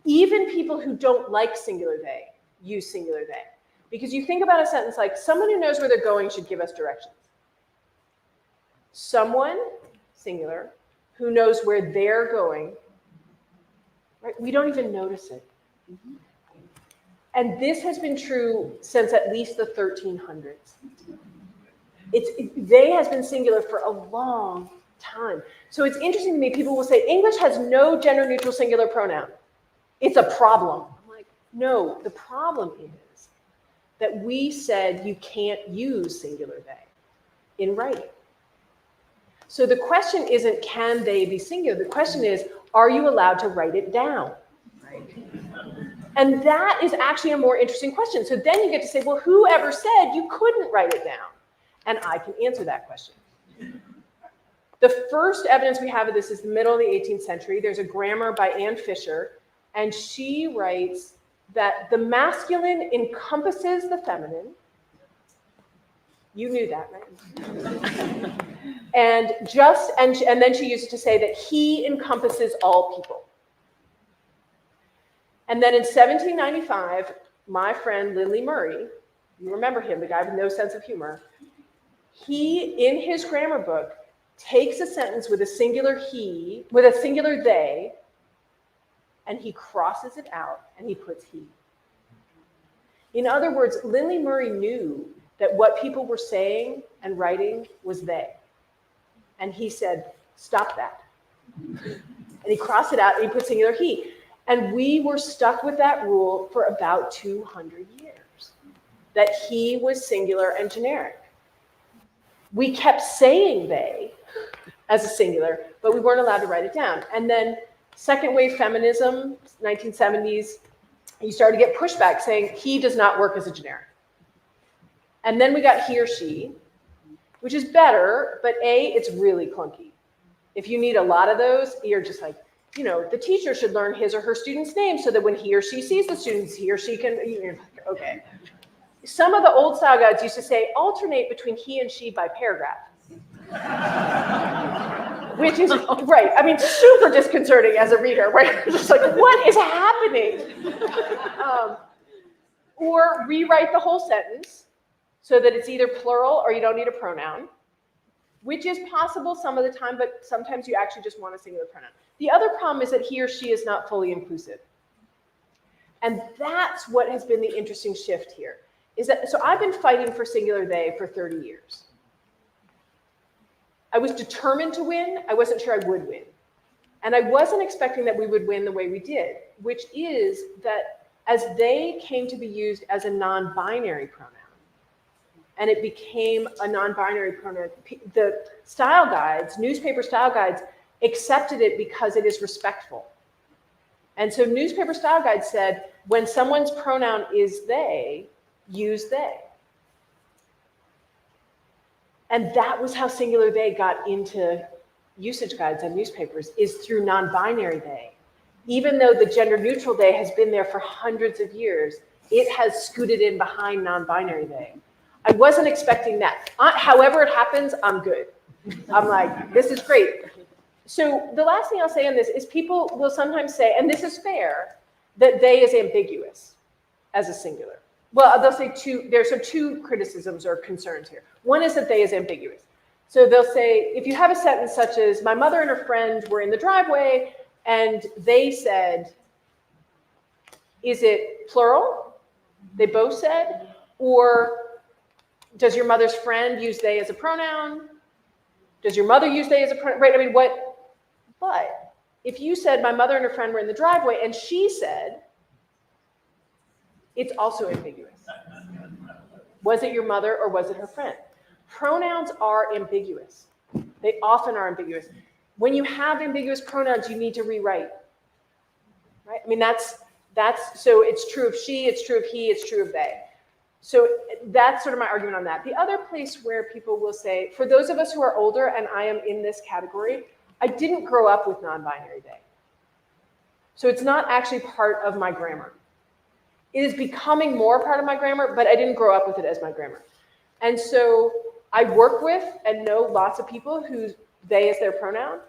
Even people who don't like singular they use singular they. Because you think about a sentence like, someone who knows where they're going should give us directions. Someone, singular, who knows where they're going, right? We don't even notice it. And this has been true since at least the 1300s. They has been singular for a long time. So it's interesting to me, people will say, English has no gender neutral singular pronoun. It's a problem. I'm like, no, the problem is that we said you can't use singular they in writing. So the question isn't, can they be singular? The question is, are you allowed to write it down? And that is actually a more interesting question. So then you get to say, well, whoever said you couldn't write it down? And I can answer that question. The first evidence we have of this is the middle of the 18th century. There's a grammar by Anne Fisher, and she writes that the masculine encompasses the feminine. You knew that, right? And then she used it to say that he encompasses all people. And then in 1795, my friend Lindley Murray, you remember him, the guy with no sense of humor, he, in his grammar book, takes a sentence with a singular he, with a singular they, and he crosses it out and he puts he. In other words, Lindley Murray knew that what people were saying and writing was they. And he said, stop that. And he crossed it out and he put singular he. And we were stuck with that rule for about 200 years, that he was singular and generic. We kept saying they as a singular, but we weren't allowed to write it down. And then second wave feminism, 1970s, you started to get pushback saying he does not work as a generic. And then we got he or she, which is better, but it's really clunky. If you need a lot of those, you're just like, the teacher should learn his or her student's name so that when he or she sees the students, he or she can, okay. Some of the old style guides used to say, alternate between he and she by paragraph. Which is, right, I mean, super disconcerting as a reader, right? Just like, what is happening? Or rewrite the whole sentence so that it's either plural or you don't need a pronoun, which is possible some of the time, but sometimes you actually just want a singular pronoun. The other problem is that he or she is not fully inclusive. And that's what has been the interesting shift here. So I've been fighting for singular they for 30 years. I was determined to win. I wasn't sure I would win. And I wasn't expecting that we would win the way we did, which is that as they came to be used as a non-binary pronoun, and it became a non-binary pronoun, the style guides, newspaper style guides, accepted it because it is respectful. And so newspaper style guides said, when someone's pronoun is they, use they. And that was how singular they got into usage guides and newspapers, is through non-binary they. Even though the gender neutral they has been there for hundreds of years, it has scooted in behind non-binary they. I wasn't expecting that. However it happens, I'm good. I'm like, this is great. So the last thing I'll say on this is people will sometimes say, and this is fair, that they is ambiguous as a singular. Well, they'll say there's two criticisms or concerns here. One is that they is ambiguous. So they'll say, if you have a sentence such as, my mother and her friend were in the driveway and they said, is it plural? They both said, or does your mother's friend use they as a pronoun? Does your mother use they as a pronoun? Right, I mean, but If you said, my mother and her friend were in the driveway, and she said, it's also ambiguous. Was it your mother or was it her friend? Pronouns are ambiguous. They often are ambiguous. When you have ambiguous pronouns, you need to rewrite. Right? I mean, so it's true of she, it's true of he, it's true of they. So that's sort of my argument on that. The other place where people will say, for those of us who are older, and I am in this category, I didn't grow up with non-binary they. So it's not actually part of my grammar. It is becoming more part of my grammar, but I didn't grow up with it as my grammar. And so I work with and know lots of people whose they is their pronoun,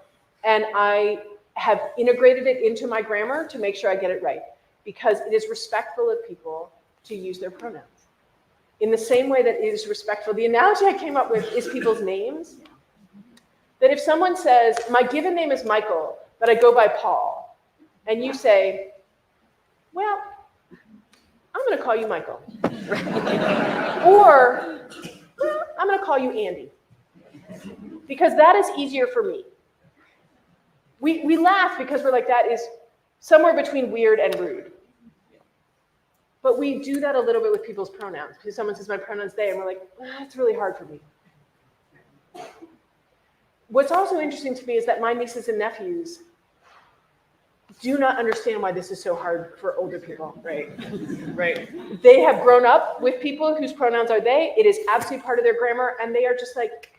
and I have integrated it into my grammar to make sure I get it right, because it is respectful of people to use their pronouns. In the same way that it is respectful, the analogy I came up with is people's names. That if someone says, my given name is Michael, but I go by Paul, and you say, well, I'm going to call you Michael. Or, well, I'm going to call you Andy. Because that is easier for me. We laugh because we're like, that is somewhere between weird and rude. But we do that a little bit with people's pronouns. Because someone says my pronoun's they, and we're like, that's really hard for me. What's also interesting to me is that my nieces and nephews do not understand why this is so hard for older people, right? Right. They have grown up with people whose pronouns are they. It is absolutely part of their grammar, and they are just like,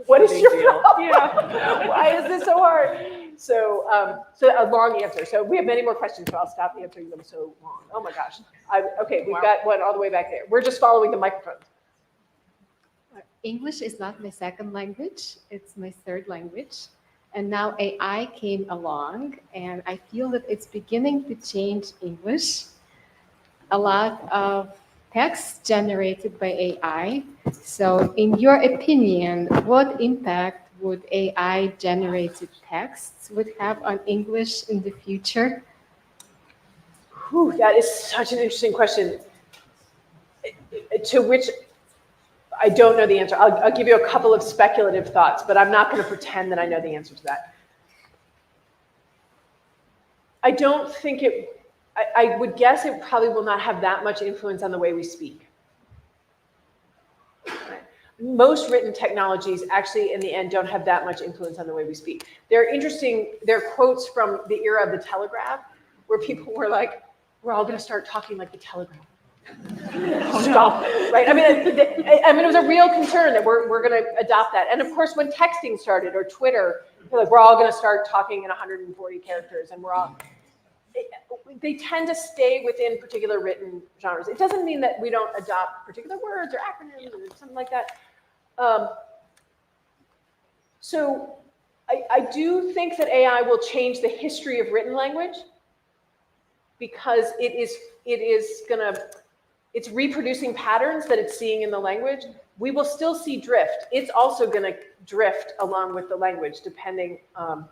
what is your problem? Yeah. Why is this so hard? So a long answer. So we have many more questions, but I'll stop answering them so long. Oh my gosh. Okay, we've got one all the way back there. We're just following the microphones. English is not my second language. It's my third language. And now AI came along, and I feel that it's beginning to change English. A lot of text generated by AI. So in your opinion, what impact would AI-generated texts would have on English in the future? Whew, that is such an interesting question, to which I don't know the answer. I'll give you a couple of speculative thoughts, but I'm not going to pretend that I know the answer to that. I don't think it, I would guess it probably will not have that much influence on the way we speak. Right. Most written technologies actually in the end don't have that much influence on the way we speak. There are quotes from the era of the telegraph where people were like, we're all going to start talking like the telegraph. Stop, right? I mean, it was a real concern that we're going to adopt that. And of course, when texting started or Twitter, like, we're all going to start talking in 140 characters, and they tend to stay within particular written genres. It doesn't mean that we don't adopt particular words or acronyms or something like that. So I do think that AI will change the history of written language, because it's reproducing patterns that it's seeing in the language. We will still see drift. It's also going to drift along with the language, depending on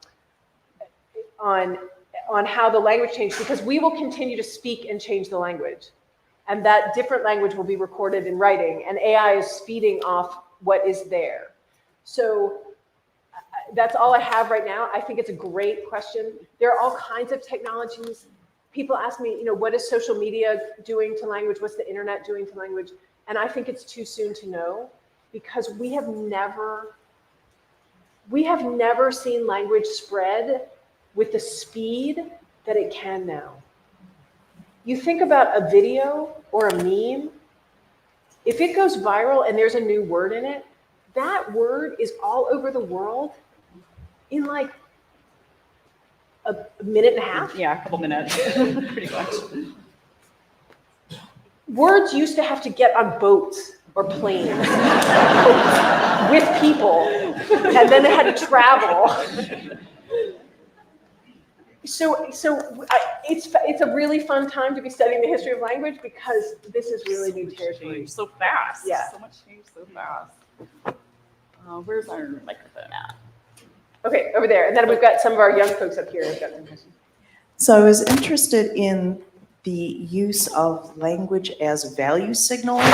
how the language changes, because we will continue to speak and change the language. And that different language will be recorded in writing, and AI is speeding off what is there. So that's all I have right now. I think it's a great question. There are all kinds of technologies. People ask me, what is social media doing to language? What's the internet doing to language? And I think it's too soon to know, because we have never seen language spread with the speed that it can now. You think about a video or a meme, if it goes viral and there's a new word in it, that word is all over the world in like a minute and a half. Yeah, a couple minutes, pretty much. Words used to have to get on boats or planes with people, and then they had to travel. So it's a really fun time to be studying the history of language, because this is really new territory. So fast. Yeah. So much change so fast. Where's our microphone at? Okay, over there. And then we've got some of our young folks up here who've got some questions. So I was interested in the use of language as value signaling,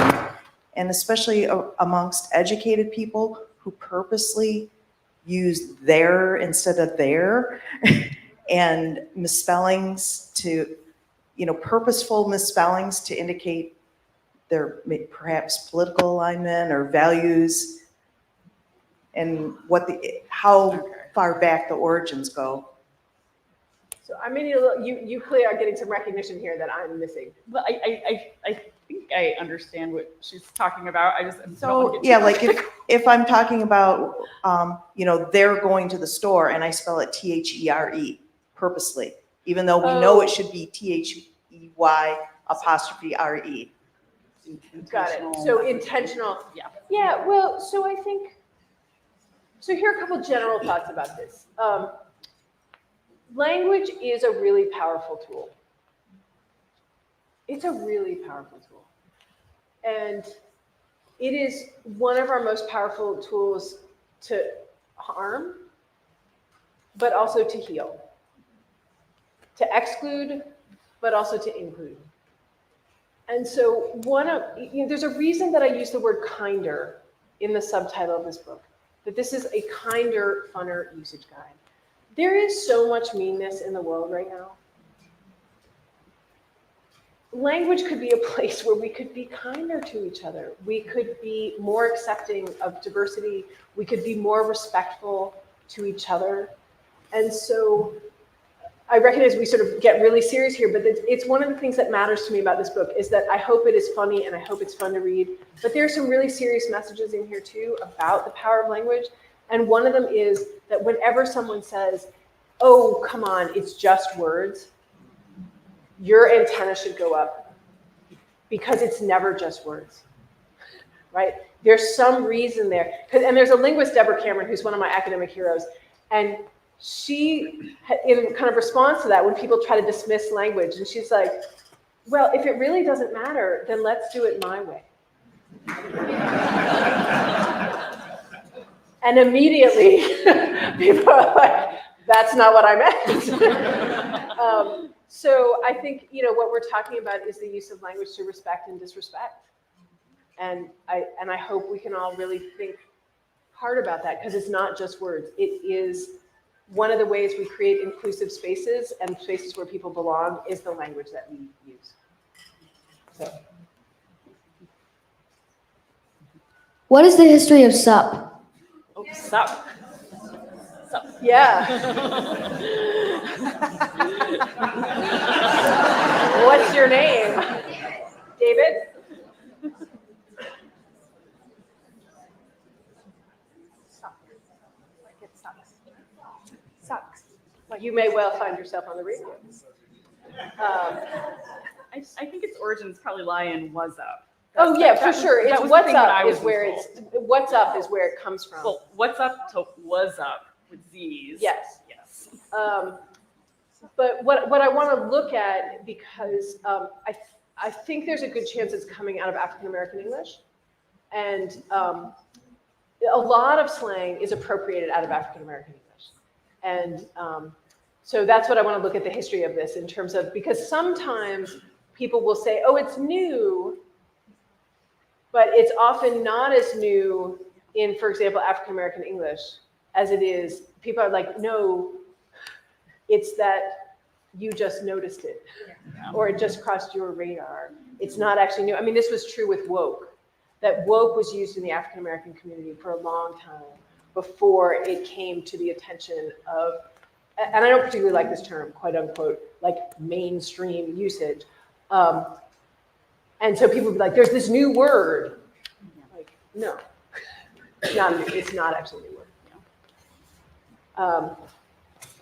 and especially amongst educated people who purposely use there instead of there, and misspellings to, purposeful misspellings to indicate their perhaps political alignment or values, and how far back the origins go. So I'm gonna need a little, you clearly are getting some recognition here that I'm missing. But I think I understand what she's talking about. I just don't So wanna get yeah, too like technical. if I'm talking about, they're going to the store and I spell it THERE purposely, even though we know it should be THEY apostrophe RE. Got it. So intentional. Yeah. Yeah, well, so I think, so here are a couple general thoughts about this. Language is a really powerful tool. It's a really powerful tool. And it is one of our most powerful tools to harm, but also to heal. To exclude, but also to include. And so there's a reason that I use the word kinder in the subtitle of this book, that this is a kinder, funner usage guide. There is so much meanness in the world right now. Language could be a place where we could be kinder to each other. We could be more accepting of diversity. We could be more respectful to each other. And so I recognize we sort of get really serious here, but it's one of the things that matters to me about this book is that I hope it is funny and I hope it's fun to read. But there are some really serious messages in here too about the power of language. And one of them is that whenever someone says, oh, come on, it's just words, your antenna should go up because it's never just words, right? There's some reason there. And there's a linguist, Deborah Cameron, who's one of my academic heroes. And she, in kind of response to that, when people try to dismiss language, and she's like, well, if it really doesn't matter, then let's do it my way. And immediately, people are like, that's not what I meant. So I think, what we're talking about is the use of language to respect and disrespect. And I hope we can all really think hard about that, because it's not just words. It is one of the ways we create inclusive spaces, and spaces where people belong is the language that we use. So. What is the history of SUP? Oh, sup. Sup. Yeah. What's your name? David? Like it sucks. Sucks. Like you may well find yourself on the radio. I think its origins probably lie in was up. Oh yeah, for sure. It's what's up is where what's up is where it comes from. Well, what's up to was up with Z's. Yes. Yes. But what I want to look at, because I think there's a good chance it's coming out of African American English, and a lot of slang is appropriated out of African American English, and so that's what I want to look at the history of this in terms of, because sometimes people will say, oh, it's new. But it's often not as new in, for example, African American English as it is. People are like, no, it's that you just noticed it, or it just crossed your radar. It's not actually new. I mean, this was true with woke, that woke was used in the African American community for a long time before it came to the attention of, and I don't particularly like this term, quote unquote, like mainstream usage. And so people would be like, there's this new word. Like, no, it's not new. It's not actually a new word. All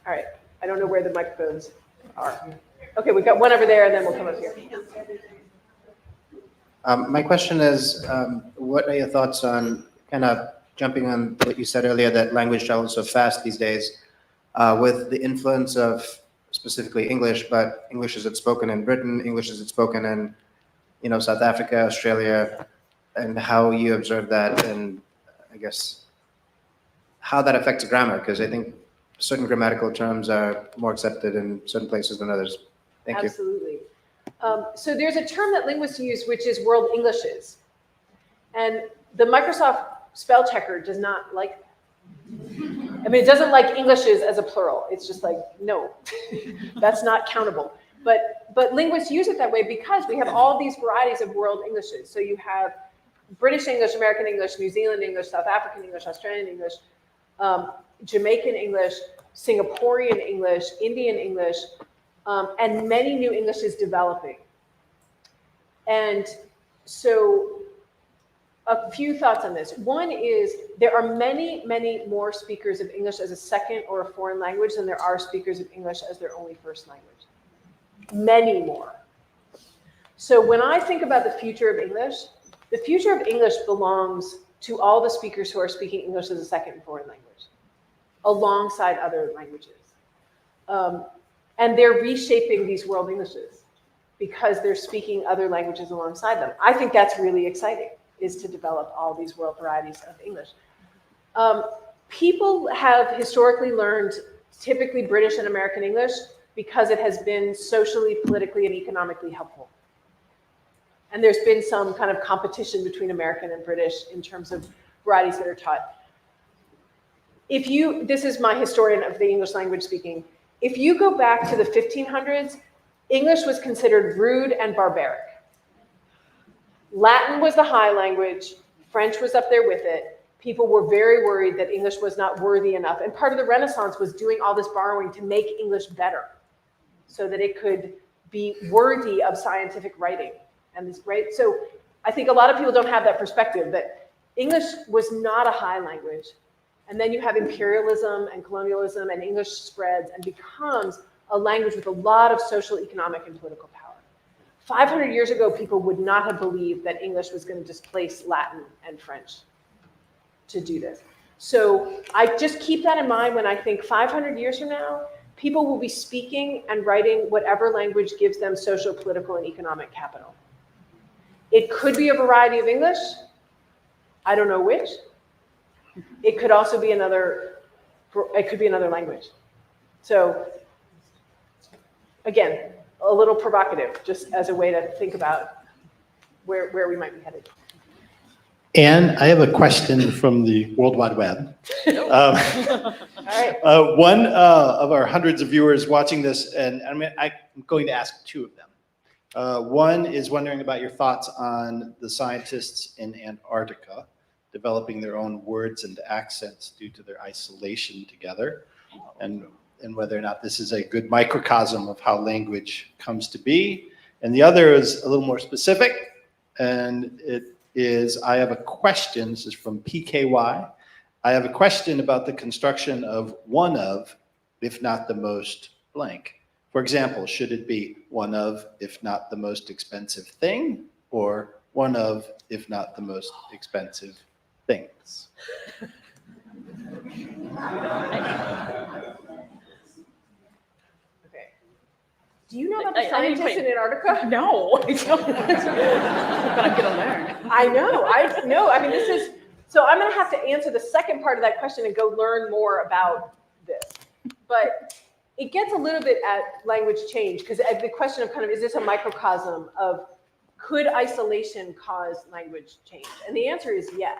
right, I don't know where the microphones are. Okay, we've got one over there, and then we'll come up here. My question is, what are your thoughts on kind of jumping on what you said earlier, that language travels so fast these days, with the influence of specifically English, but English as it's spoken in Britain, English as it's spoken in South Africa, Australia, and how you observe that, and I guess how that affects grammar, because I think certain grammatical terms are more accepted in certain places than others. Thank you. Absolutely. So there's a term that linguists use, which is world Englishes. And the Microsoft spell checker does not like that. I mean, it doesn't like Englishes as a plural. It's just like, no, that's not countable. But linguists use it that way because we have all these varieties of world Englishes. So you have British English, American English, New Zealand English, South African English, Australian English, Jamaican English, Singaporean English, Indian English, and many new Englishes developing. And so a few thoughts on this. One is there are many, many more speakers of English as a second or a foreign language than there are speakers of English as their only first language. Many more. So when I think about the future of English belongs to all the speakers who are speaking English as a second and foreign language, alongside other languages. And they're reshaping these world Englishes because they're speaking other languages alongside them. I think that's really exciting, is to develop all these world varieties of English. People have historically learned typically British and American English because it has been socially, politically, and economically helpful. And there's been some kind of competition between American and British in terms of varieties that are taught. This is my historian of the English language speaking. If you go back to the 1500s, English was considered rude and barbaric. Latin was the high language, French was up there with it. People were very worried that English was not worthy enough. And part of the Renaissance was doing all this borrowing to make English better so that it could be worthy of scientific writing. And this, right? So I think a lot of people don't have that perspective, that English was not a high language. And then you have imperialism and colonialism, and English spreads and becomes a language with a lot of social, economic, and political power. 500 years ago, people would not have believed that English was going to displace Latin and French to do this. So I just keep that in mind when I think 500 years from now, people will be speaking and writing whatever language gives them social, political, and economic capital. It could be a variety of English. I don't know which. It could also be another language. So again, a little provocative, just as a way to think about where we might be headed. Anne, I have a question from the World Wide Web. All right. One of our hundreds of viewers watching this, and I'm going to ask two of them. One is wondering about your thoughts on the scientists in Antarctica developing their own words and accents due to their isolation together, and whether or not this is a good microcosm of how language comes to be. And the other is a little more specific, and it is, I have a question, this is from PKY. I have a question about the construction of one of, if not the most blank. For example, should it be one of, if not the most expensive thing, or one of, if not the most expensive things? Okay. Do you know about the scientists in Antarctica? No, I don't. But I'm gonna learn. I know. I mean, this is, so I'm gonna have to answer the second part of that question and go learn more about this. But it gets a little bit at language change, because the question of kind of, is this a microcosm of, could isolation cause language change? And the answer is yes,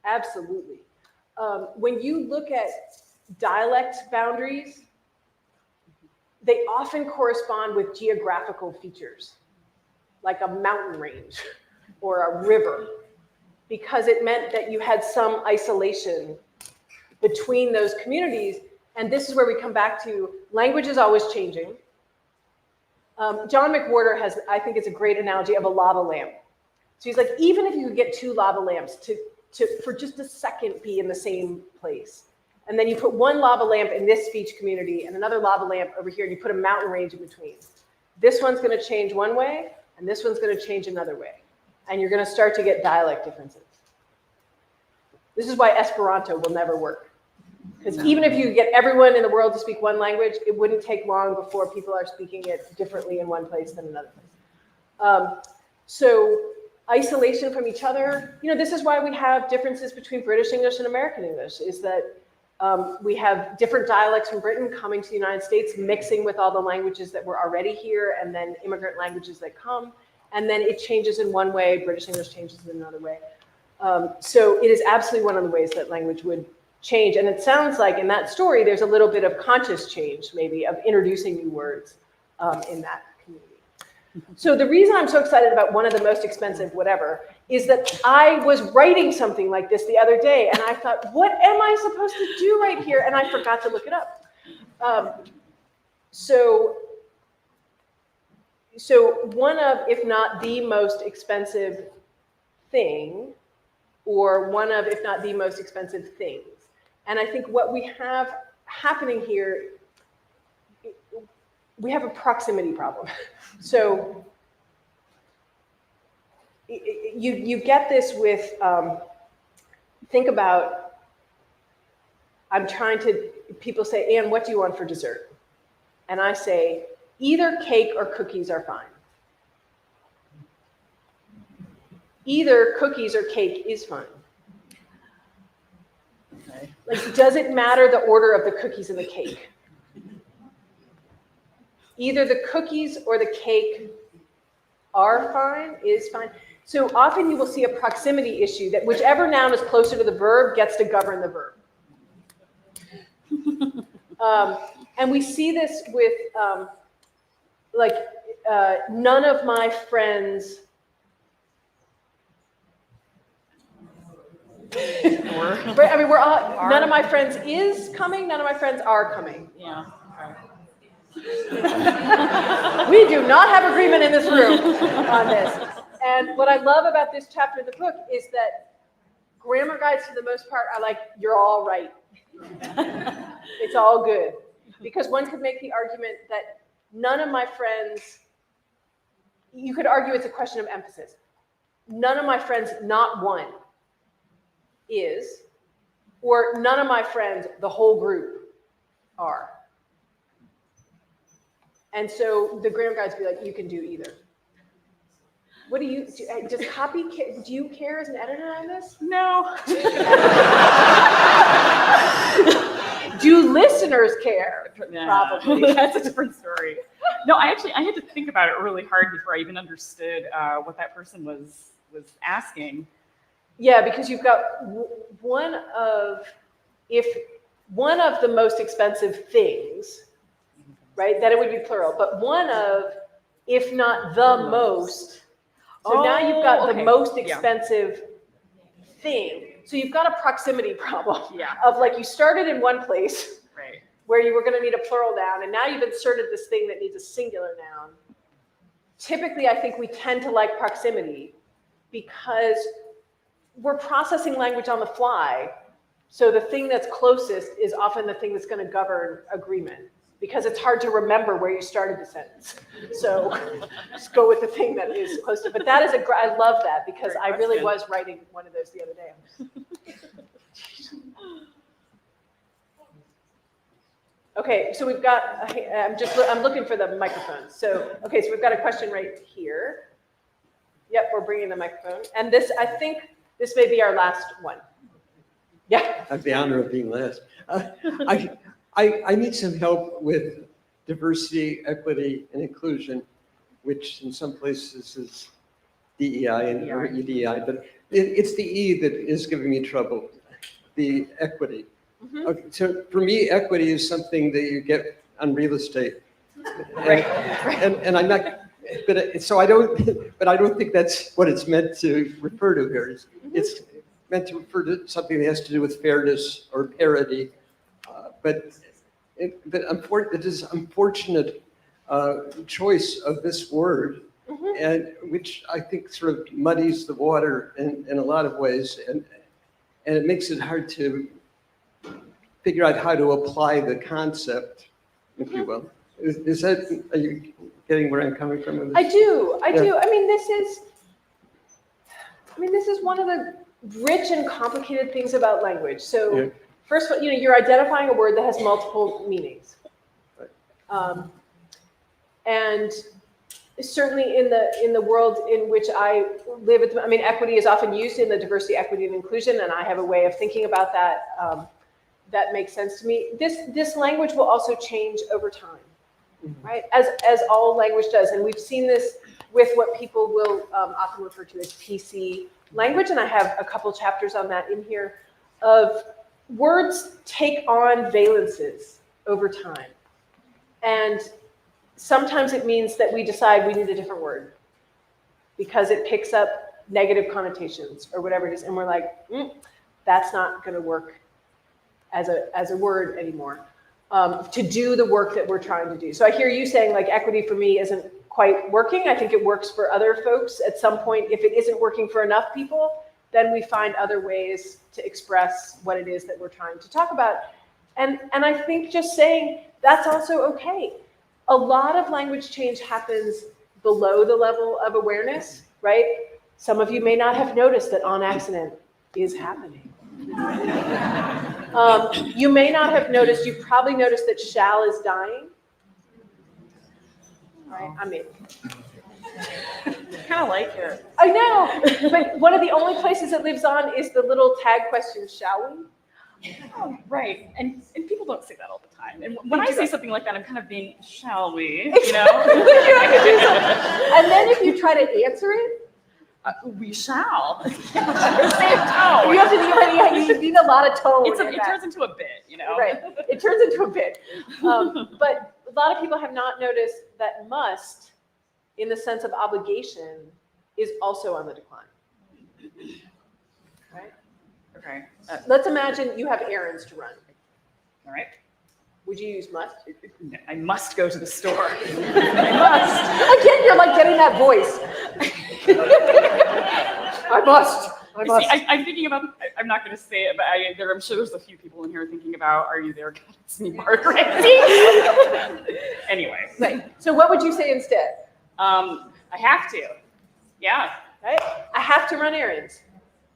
absolutely. When you look at dialect boundaries, they often correspond with geographical features, like a mountain range or a river, because it meant that you had some isolation between those communities. And this is where we come back to language is always changing. John McWhorter has, I think it's a great analogy of a lava lamp. So he's like, even if you could get two lava lamps to for just a second be in the same place, and then you put one lava lamp in this speech community and another lava lamp over here, and you put a mountain range in between. This one's going to change one way, and this one's going to change another way. And you're going to start to get dialect differences. This is why Esperanto will never work. Because even if you get everyone in the world to speak one language, it wouldn't take long before people are speaking it differently in one place than another place. So isolation from each other, this is why we have differences between British English and American English, is that we have different dialects from Britain coming to the United States, mixing with all the languages that were already here, and then immigrant languages that come, and then it changes in one way, British English changes in another way. So it is absolutely one of the ways that language would change. And it sounds like in that story, there's a little bit of conscious change, maybe, of introducing new words in that community. So the reason I'm so excited about one of the most expensive whatever is that I was writing something like this the other day, and I thought, what am I supposed to do right here? And I forgot to look it up. So one of, if not the most expensive thing, or one of, if not the most expensive things. And I think what we have happening here, we have a proximity problem. So you get this with, think about, people say, Anne, what do you want for dessert? And I say, either cake or cookies are fine. Either cookies or cake is fine. Okay. Like, does it matter the order of the cookies and the cake? Either the cookies or the cake are fine, is fine. So often you will see a proximity issue that whichever noun is closer to the verb gets to govern the verb. And we see this with, none of my friends. Right, I mean, we're all, none of my friends is coming, none of my friends are coming. Yeah. We do not have agreement in this room on this. And what I love about this chapter of the book is that grammar guides, for the most part, are like, you're all right. It's all good. Because one could make the argument that none of my friends, you could argue it's a question of emphasis. None of my friends, not one, is, or none of my friends, the whole group, are. And so the grammar guides be like, you can do either. What do you, does copy, do you care as an editor on this? No. Do listeners care? Yeah. Probably. That's a different story. No, I had to think about it really hard before I even understood what that person was asking. Yeah, because you've got one of the most expensive things, right? Then it would be plural, but one of, if not the most. So now you've got the most expensive thing. So you've got a proximity problem of like, you started in one place where you were going to need a plural noun, and now you've inserted this thing that needs a singular noun. Typically, I think we tend to like proximity because we're processing language on the fly. So the thing that's closest is often the thing that's going to govern agreement, because it's hard to remember where you started the sentence. So just go with the thing that is close to. But that is I love that, because I really was writing one of those the other day. Okay, so we've got, I'm looking for the microphone. So, okay, so we've got a question right here. Yep, we're bringing the microphone. And this, I think this may be our last one. Yeah. I have the honor of being last. I need some help with diversity, equity, and inclusion, which in some places is DEI and or EDI, but it's the E that is giving me trouble, the equity. Mm-hmm. Okay, so for me, equity is something that you get on real estate. Right. And I'm not, but I don't think that's what it's meant to refer to here. It's meant to refer to something that has to do with fairness or parity. But it is unfortunate choice of this word, and which I think sort of muddies the water in a lot of ways, and it makes it hard to figure out how to apply the concept, if you will. Is that, are you getting where I'm coming from with this? I do. I mean, this is one of the rich and complicated things about language. So first of all, you're identifying a word that has multiple meanings. And certainly in the world in which I live, equity is often used in the diversity, equity, and inclusion, and I have a way of thinking about that that makes sense to me. This language will also change over time, right? As all language does, and we've seen this with what people will often refer to as PC language, and I have a couple chapters on that in here, of words take on valences over time. And sometimes it means that we decide we need a different word because it picks up negative connotations or whatever it is. And we're like, that's not going to work as a word anymore to do the work that we're trying to do. So I hear you saying like equity for me isn't quite working. I think it works for other folks at some point. If it isn't working for enough people, then we find other ways to express what it is that we're trying to talk about. And I think just saying that's also okay. A lot of language change happens below the level of awareness, right? Some of you may not have noticed that on accident is happening. You may not have noticed, you probably noticed that shall is dying. Right? I mean, Kind of like it. I know, but one of the only places it lives on is the little tag question, shall we? Oh, right. And people don't say that all the time. And when I say something like that, I'm kind of being, shall we? You know? And then if you try to answer it, we shall. you have to you need a lot of tone. It turns into a bit, you know? Right. It turns into a bit. But a lot of people have not noticed that must, in the sense of obligation, is also on the decline. Right? Okay. Let's imagine you have errands to run. All right. Would you use must? I must go to the store. I must. Again, you're like getting that voice. I must. See, I'm thinking about, I'm not going to say it, but I'm sure there's a few people in here thinking about, are you there? God, it's me, Margaret. Anyway. Right. So what would you say instead? I have to. Yeah. Right? I have to run errands.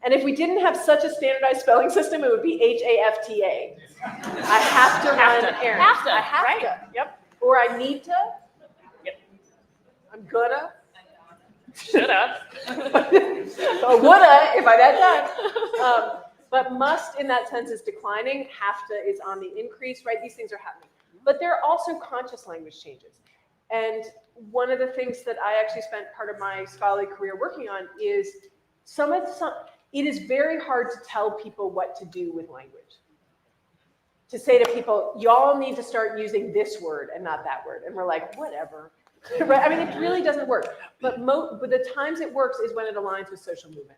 And if we didn't have such a standardized spelling system, it would be HAFTA. I have to run errands. Have to. I have right. to. Yep. Or I need to. Yep. I'm gonna. Should have. Or woulda if I'd had time. But must in that sense is declining. Have to is on the increase, right? These things are happening. But there are also conscious language changes. And one of the things that I actually spent part of my scholarly career working on is it is very hard to tell people what to do with language. To say to people, y'all need to start using this word and not that word. And we're like, whatever. Right? I mean, it really doesn't work. But the times it works is when it aligns with social movement.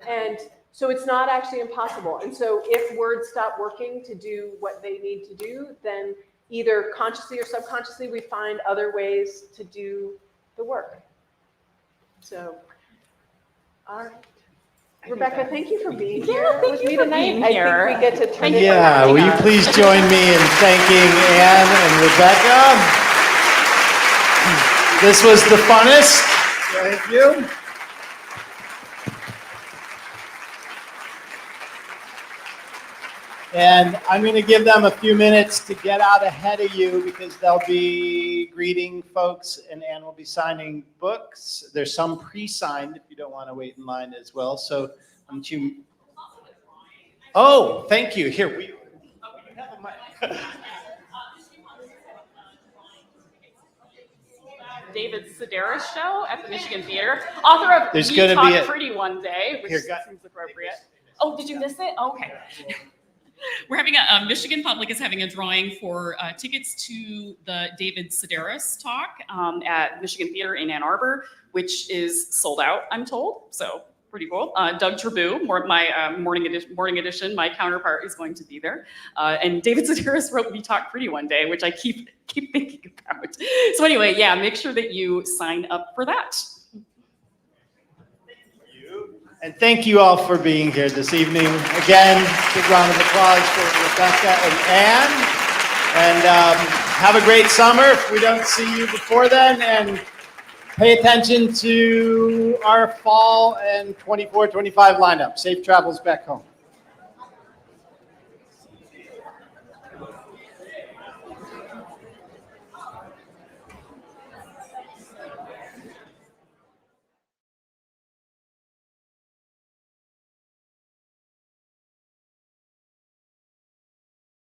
And so it's not actually impossible. And so if words stop working to do what they need to do, then either consciously or subconsciously, we find other ways to do the work. So, all right. Rebecca, thank you for being here with me tonight. I think we get to turn it Yeah, will you please join me in thanking Anne and Rebecca? This was the funnest. Thank you. And I'm going to give them a few minutes to get out ahead of you because they'll be greeting folks and Anne will be signing books. There's some pre-signed if you don't want to wait in line as well. So oh, thank you. Here, we have a mic. David Sedaris show at the Michigan Theater. Author of There's You gonna Talk be a- Pretty One Day, which seems appropriate. Oh, did you miss it? Oh, okay. We're having Michigan Public is having a drawing for tickets to the David Sedaris talk At Michigan Theater in Ann Arbor, which is sold out, I'm told. So pretty cool. Doug Trabue, my morning edition, my counterpart is going to be there. And David Sedaris wrote "We Talk Pretty One Day," which I keep thinking about. So anyway, yeah, make sure that you sign up for that. And thank you all for being here this evening. Again, big round of applause for Rebecca and Anne. And have a great summer if we don't see you before then. And pay attention to our fall and 24-25 lineup. Safe travels back home.